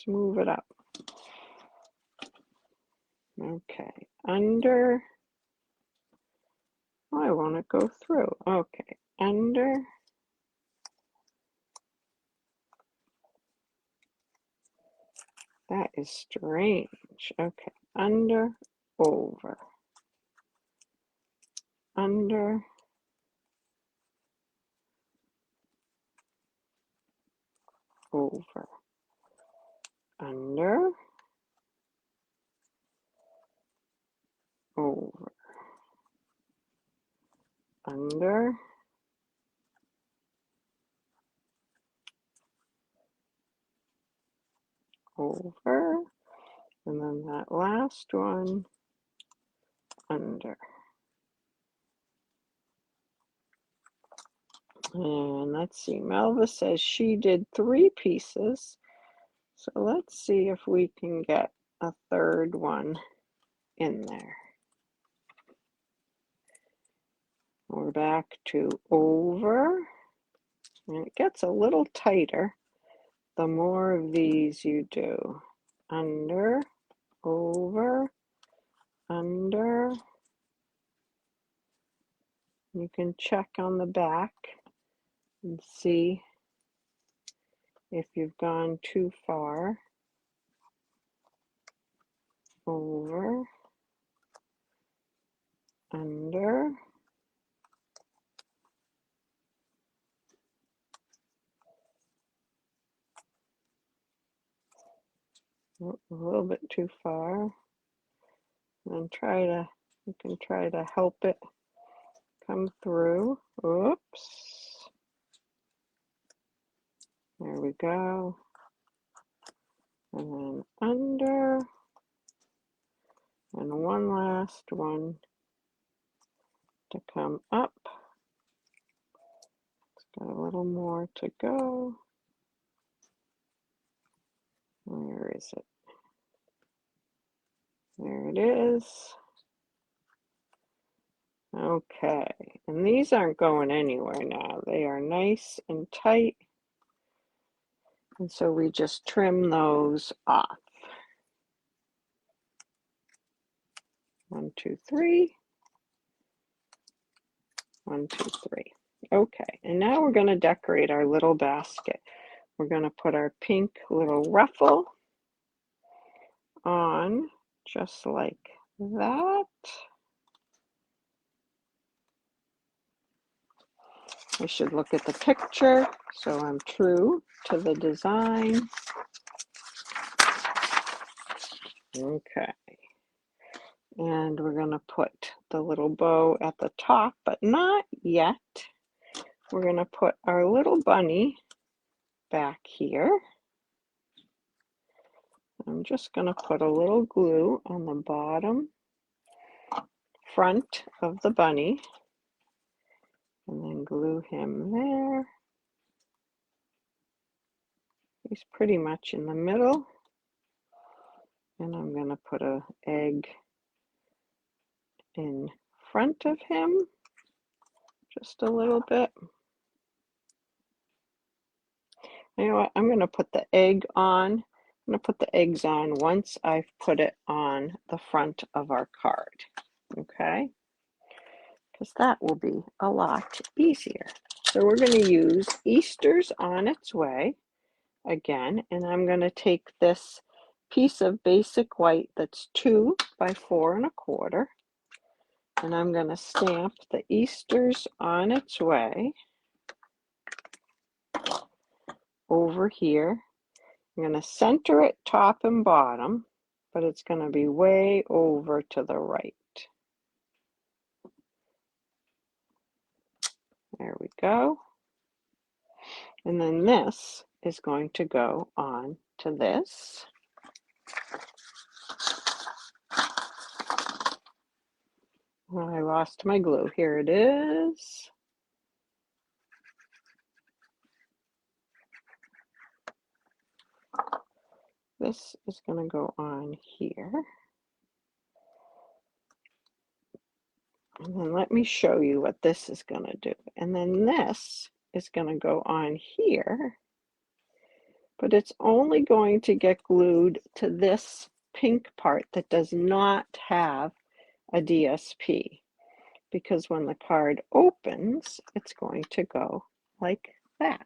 move it up. Okay, under. Oh, I want to go through. Okay, under. That is strange. Okay, under, over, under, over, under, over, under, over, and then that last one, under. And let's see, Melva says she did 3 pieces. So let's see if we can get a third one in there. We're back to over, and it gets a little tighter the more of these you do. Under, over, under. You can check on the back and see if you've gone too far. Over, under, a little bit too far, and you can try to help it come through. Oops. There we go. And then under, and one last one to come up. It's got a little more to go. Where is it? There it is. Okay, and these aren't going anywhere now. They are nice and tight. And so we just trim those off. 1, 2, 3. 1, 2, 3. Okay, and now we're going to decorate our little basket. We're going to put our pink little ruffle on just like that. I should look at the picture so I'm true to the design. Okay. And we're going to put the little bow at the top, but not yet. We're going to put our little bunny back here. I'm just going to put a little glue on the bottom front of the bunny and then glue him there. He's pretty much in the middle. And I'm going to put an egg in front of him, just a little bit. You know what? I'm going to put the egg on. I'm going to put the eggs on once I've put it on the front of our card. Okay? Because that will be a lot easier. So we're going to use Easter's on its way again, and I'm going to take this piece of basic white that's 2 by 4 1/4, and I'm going to stamp the Easter's on its way over here. I'm going to center it top and bottom, but it's going to be way over to the right. There we go. And then this is going to go on to this. Oh, I lost my glue. Here it is. This is going to go on here. And then let me show you what this is going to do. And then this is going to go on here, but it's only going to get glued to this pink part that does not have a DSP, because when the card opens, it's going to go like that.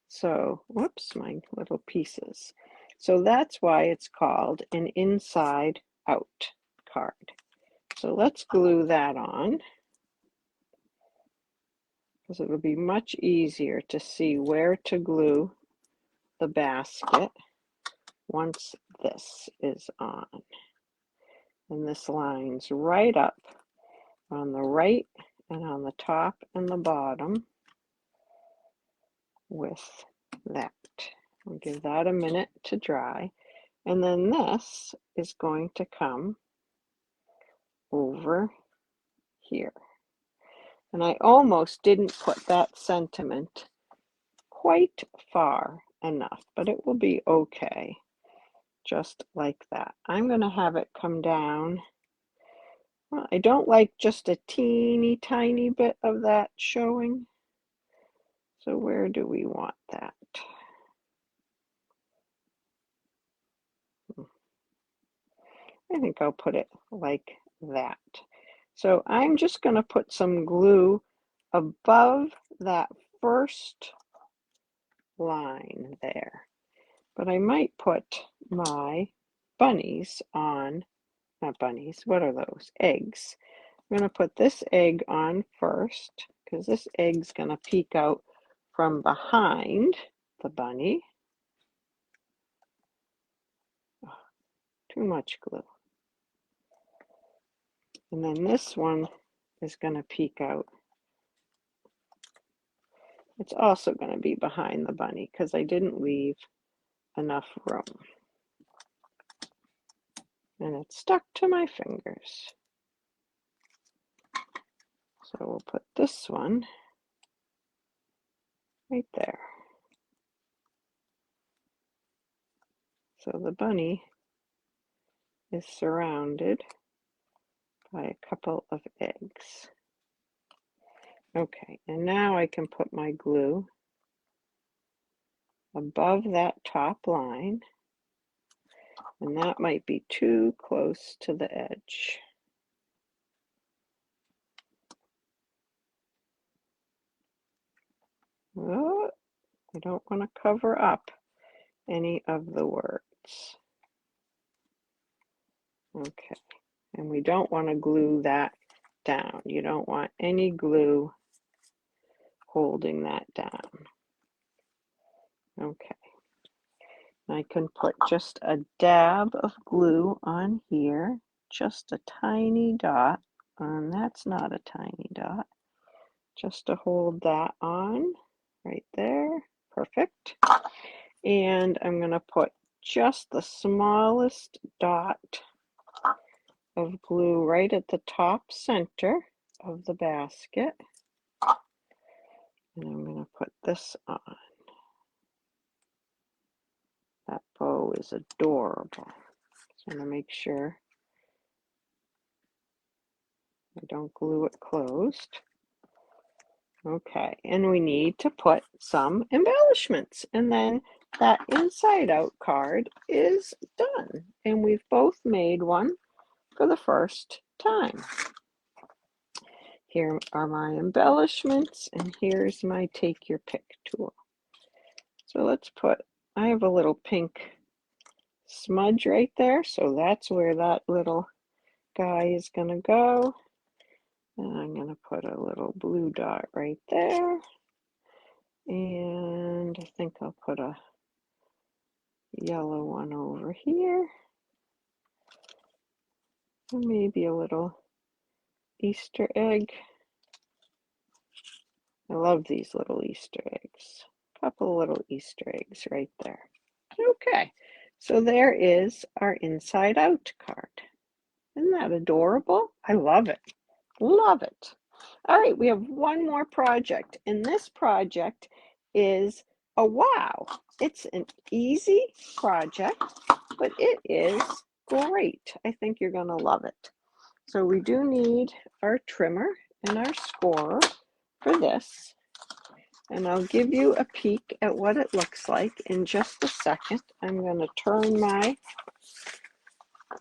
So, whoops, my little pieces. So that's why it's called an inside out card. So let's glue that on, because it'll be much easier to see where to glue the basket once this is on. And this lines right up on the right and on the top and the bottom with that. I'll give that a minute to dry. And then this is going to come over here. And I almost didn't put that sentiment quite far enough, but it will be okay, just like that. I'm going to have it come down. Well, I don't like just a teeny tiny bit of that showing. So where do we want that? I think I'll put it like that. So I'm just going to put some glue above that first line there. But I might put my bunnies on, not bunnies, what are those? Eggs. I'm going to put this egg on first, because this egg's going to peek out from behind the bunny. Oh, too much glue. And then this one is going to peek out. It's also going to be behind the bunny because I didn't leave enough room. And it's stuck to my fingers. So we'll put this one right there. So the bunny is surrounded by a couple of eggs. Okay, and now I can put my glue above that top line, and that might be too close to the edge. Oh, I don't want to cover up any of the words. Okay, and we don't want to glue that down. You don't want any glue holding that down. Okay, I can put just a dab of glue on here, just a tiny dot, and that's not a tiny dot, just to hold that on right there. Perfect. And I'm going to put just the smallest dot of glue right at the top center of the basket. And I'm going to put this on. That bow is adorable. So I'm going to make sure I don't glue it closed. Okay, and we need to put some embellishments, and then that inside out card is done. And we've both made one for the first time. Here are my embellishments, and here's my take your pick tool. So let's put, I have a little pink smudge right there, so that's where that little guy is going to go. And I'm going to put a little blue dot right there. And think I'll put a yellow one over here. And maybe a little Easter egg. I love these little Easter eggs. A couple little Easter eggs right there. Okay, so there is our Inside Out card. Isn't that adorable? I love it. Love it. All right, we have one more project, and this project is a wow. It's an easy project, but it is great. I think you're going to love it. So we do need our trimmer and our scorer for this. And I'll give you a peek at what it looks like in just a second. I'm going to turn my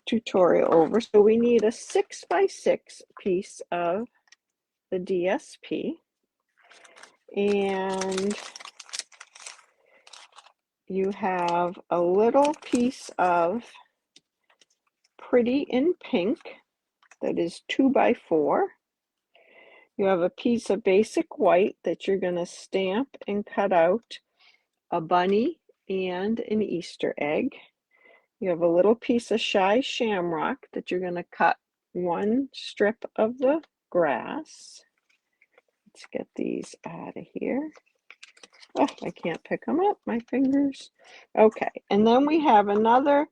tutorial over. So we need a 6x6 piece of the DSP. And you have a little piece of Pretty in Pink that is 2x4. You have a piece of basic white that you're going to stamp and cut out a bunny and an Easter egg. You have a little piece of Shy Shamrock that you're going to cut one strip of the grass. Let's get these out of here. Oh, I can't pick them up, my fingers. Okay, and then we have another,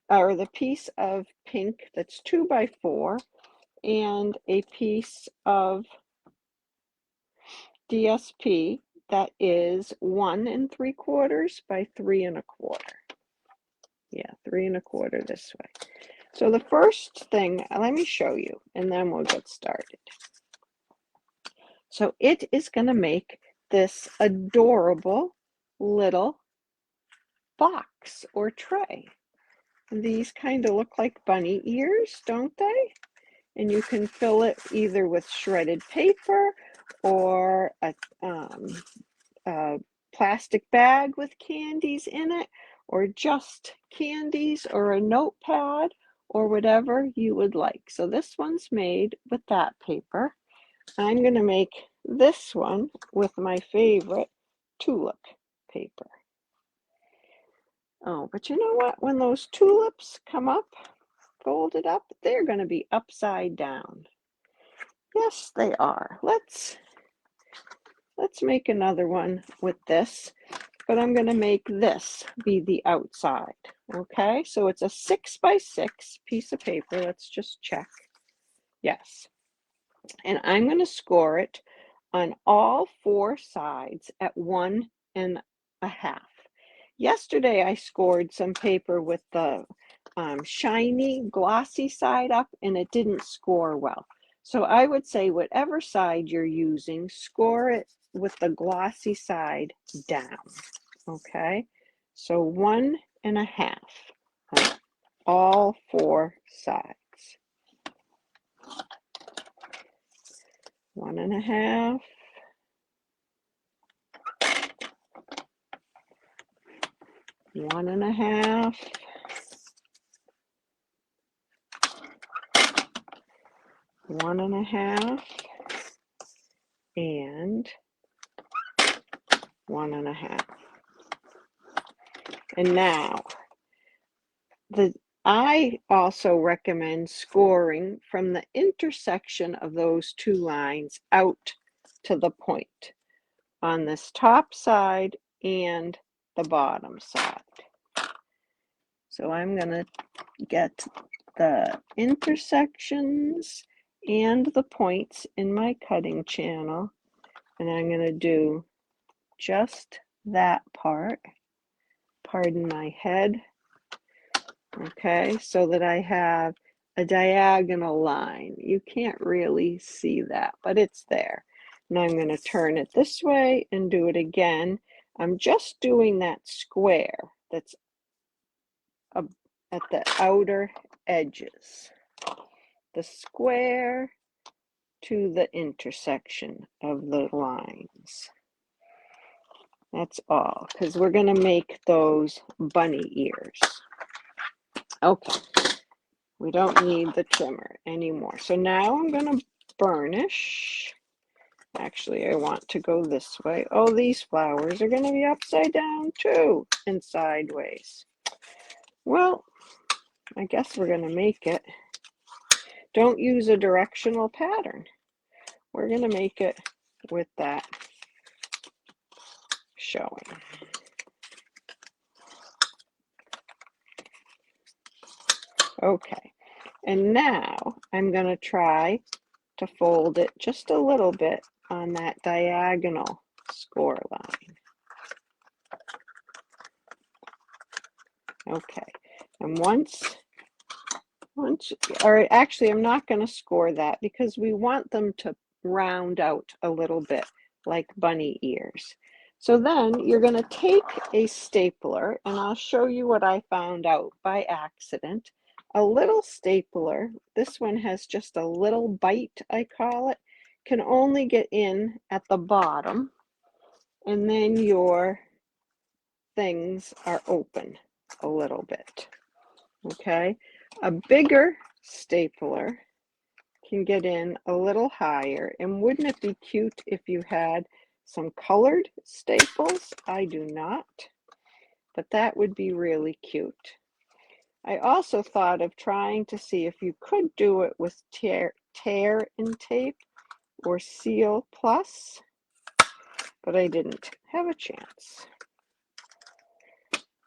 or the piece of pink that's 2x4, and a piece of DSP that is 1 3/4 by 3 1/4. Yeah, 3 1/4 this way. So the first thing, let me show you, and then we'll get started. So it is going to make this adorable little box or tray. These kind of look like bunny ears, don't they? And you can fill it either with shredded paper or a plastic bag with candies in it, or just candies, or a notepad, or whatever you would like. So this one's made with that paper. I'm going to make this one with my favorite tulip paper. Oh, but you know what? When those tulips come up, folded up, they're going to be upside down. Yes, they are. Let's make another one with this, but I'm going to make this be the outside. Okay, so it's a 6x6 piece of paper. Let's just check. Yes. And I'm going to score it on all 4 sides at 1 1/2. Yesterday I scored some paper with the shiny, glossy side up, and it didn't score well. So I would say whatever side you're using, score it with the glossy side down. Okay, so 1 1/2 on all 4 sides. 1 1/2. 1 1/2. 1 1/2. And 1 1/2. And now, I also recommend scoring from the intersection of those 2 lines out to the point on this top side and the bottom side. So I'm going to get the intersections and the points in my cutting channel, and I'm going to do just that part. Pardon my head. Okay, so that I have a diagonal line. You can't really see that, but it's there. Now I'm going to turn it this way and do it again. I'm just doing that square that's at the outer edges. The square to the intersection of the lines. That's all, because we're going to make those bunny ears. Okay, we don't need the trimmer anymore. So now I'm going to burnish Actually, I want to go this way. Oh, these flowers are going to be upside down too and sideways. Well, I guess we're going to make it. Don't use a directional pattern. We're going to make it with that showing. Okay, and now I'm going to try to fold it just a little bit on that diagonal score line. Okay, and once, or actually I'm not going to score that because we want them to round out a little bit like bunny ears. So then you're going to take a stapler, and I'll show you what I found out by accident. A little stapler, this one has just a little bite, I call it, can only get in at the bottom, and then your things are open a little bit. Okay, a bigger stapler can get in a little higher, and wouldn't it be cute if you had some colored staples? I do not, but that would be really cute. I also thought of trying to see if you could do it with tear and tape or Seal Plus, but I didn't have a chance.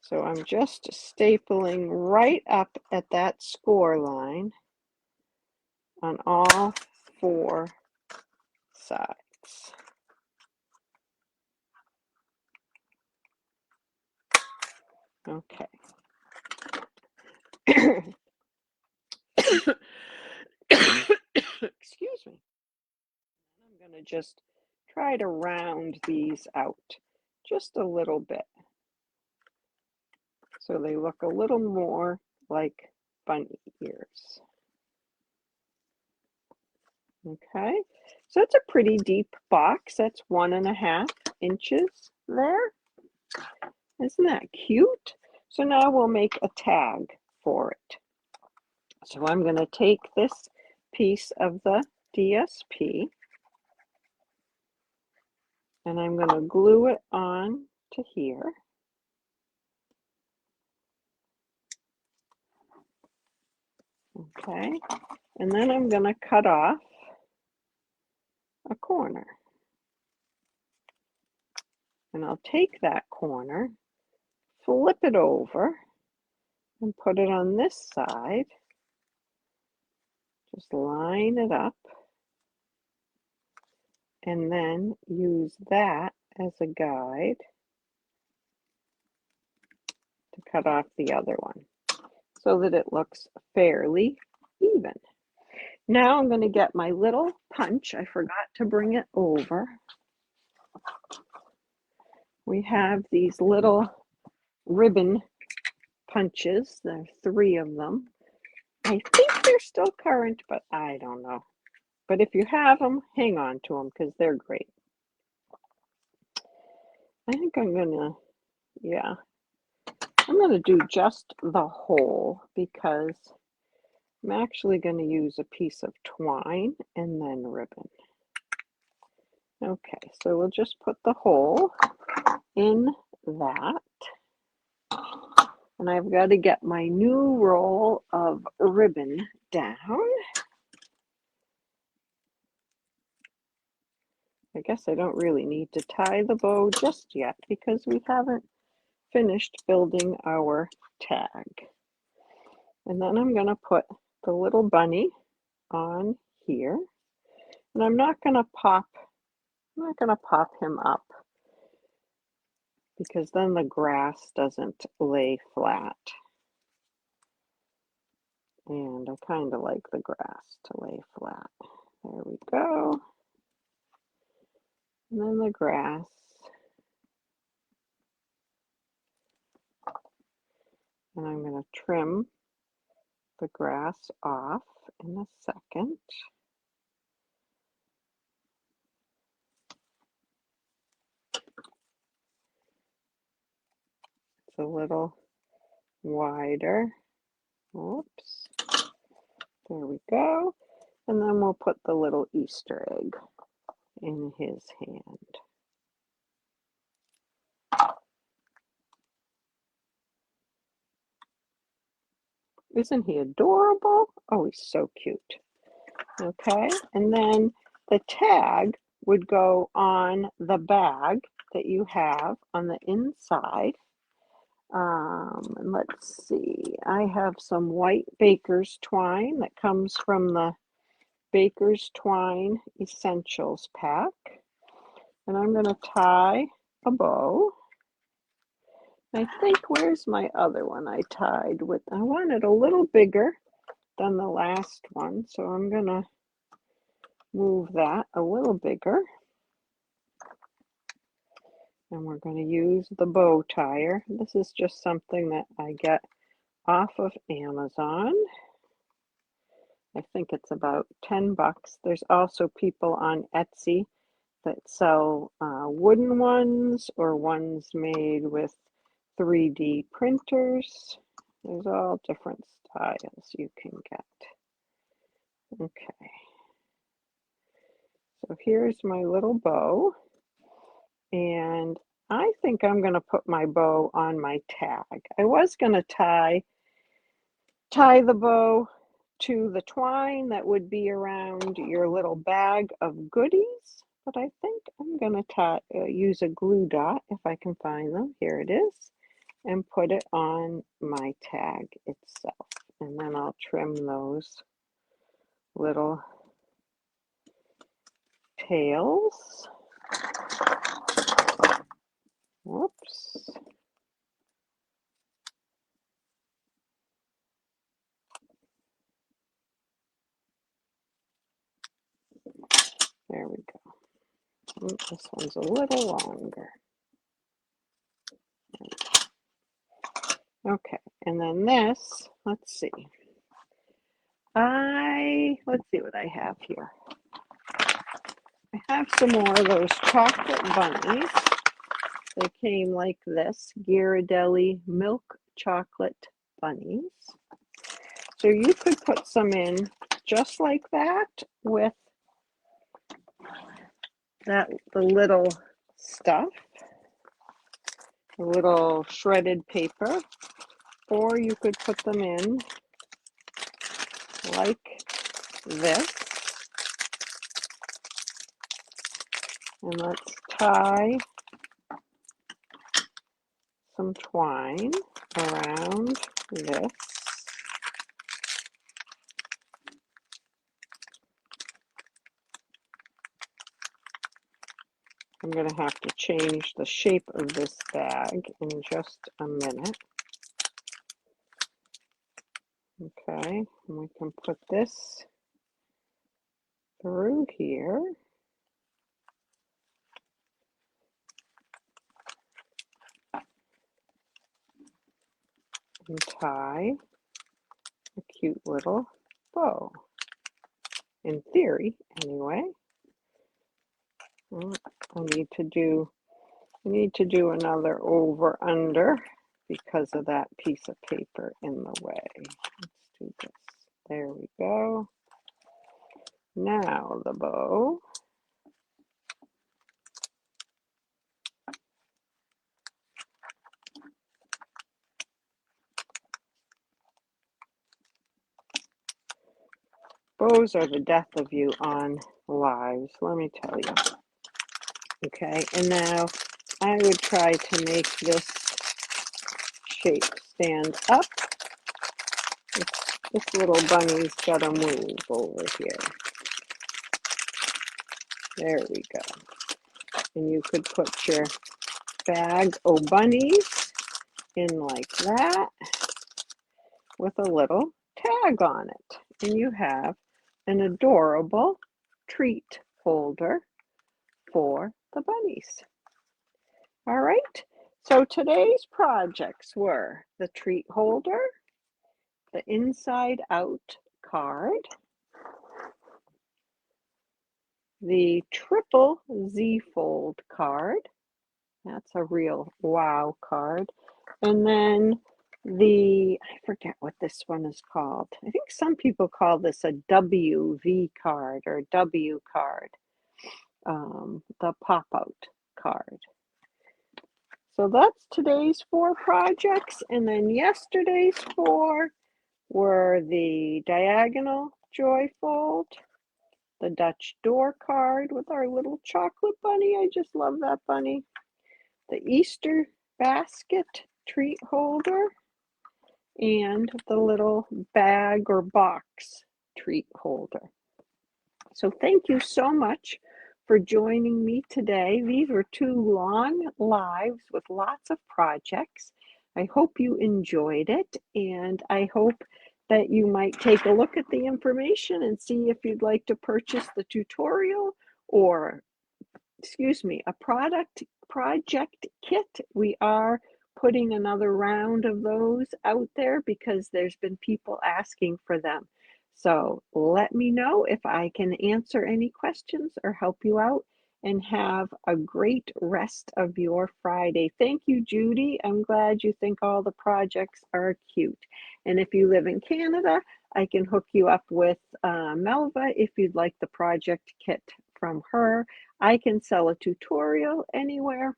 So I'm just stapling right up at that score line on all 4 sides. Okay. Excuse me. I'm going to just try to round these out just a little bit so they look a little more like bunny ears. Okay, so it's a pretty deep box. That's 1.5 inches there. Isn't that cute? So now we'll make a tag for it. So I'm going to take this piece of the DSP and I'm going to glue it on to here. Okay, and then I'm going to cut off a corner. And I'll take that corner, flip it over, and put it on this side. Just line it up, and then use that as a guide to cut off the other one so that it looks fairly even. Now I'm going to get my little punch. I forgot to bring it over. We have these little ribbon punches. There are 3 of them. I think they're still current, but I don't know. But if you have them, hang on to them because they're great. I think I'm gonna, yeah, I'm gonna do just the whole because I'm actually gonna use a piece of twine and then ribbon. Okay, so we'll just put the hole in that. And I've got to get my new roll of ribbon down. I guess I don't really need to tie the bow just yet because we haven't finished building our tag. And then I'm going to put the little bunny on here. And I'm not going to pop him up because then the grass doesn't lay flat. And I kind of like the grass to lay flat. There we go. And then the grass. And I'm going to trim the grass off in a second. It's a little wider. Oops. There we go. And then we'll put the little Easter egg in his hand. Isn't he adorable? Oh, he's so cute. Okay, and then the tag would go on the bag that you have on the inside. And let's see, I have some white baker's twine that comes from the Baker's Twine Essentials pack. And I'm going to tie a bow. I think, where's my other one I tied with? I want it a little bigger than the last one, so I'm going to move that a little bigger. And we're going to use the bow tire. This is just something that I get off of Amazon. I think it's about 10 bucks. There's also people on Etsy that sell wooden ones or ones made with 3D printers. There's all different styles you can get. Okay. So here's my little bow. And I think I'm going to put my bow on my tag. I was going to tie the bow to the twine that would be around your little bag of goodies, but I think I'm going to use a glue dot if I can find them. Here it is, and put it on my tag itself. And then I'll trim those little tails. Whoops. There we go. This one's a little longer. Okay, and then this, let's see what I have here. I have some more of those chocolate bunnies. They came like this, Ghirardelli milk chocolate bunnies. So you could put some in just like that with the little stuff, the little shredded paper, or you could put them in like this. And let's tie some twine around this. I'm going to have to change the shape of this bag in just a minute. Okay, and we can put this through here. And tie a cute little bow. In theory, anyway. I need to do another over under because of that piece of paper in the way. Let's do this. There we go. Now the bow. Bows are the death of you on lives, let me tell you. Okay, and now I would try to make this shape stand up. This little bunny's got to move over here. There we go. And you could put your bag o' bunnies in like that with a little tag on it. And you have an adorable treat holder for the bunnies. All right, so today's projects were the treat holder, the inside out card, the triple Z fold card. That's a real wow card. And then I forget what this one is called. I think some people call this a WV card or W card. the pop-out card. So that's today's 4 projects, and then yesterday's 4 were the diagonal joy fold, the Dutch door card with our little chocolate bunny. I just love that bunny. The Easter basket treat holder, and the little bag or box treat holder. So thank you so much for joining me today. These were 2 long lives with lots of projects. I hope you enjoyed it, and I hope that you might take a look at the information and see if you'd like to purchase the tutorial or, a project kit. We are putting another round of those out there because there's been people asking for them. So let me know if I can answer any questions or help you out, and have a great rest of your Friday. Thank you, Judy. I'm glad you think all the projects are cute. And if you live in Canada, I can hook you up with Melva if you'd like the project kit from her. I can sell a tutorial anywhere,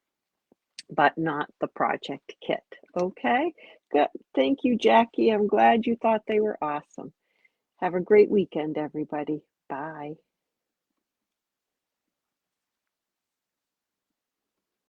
but not the project kit. Okay, good. Thank you, Jackie. I'm glad you thought they were awesome. Have a great weekend, everybody. Bye.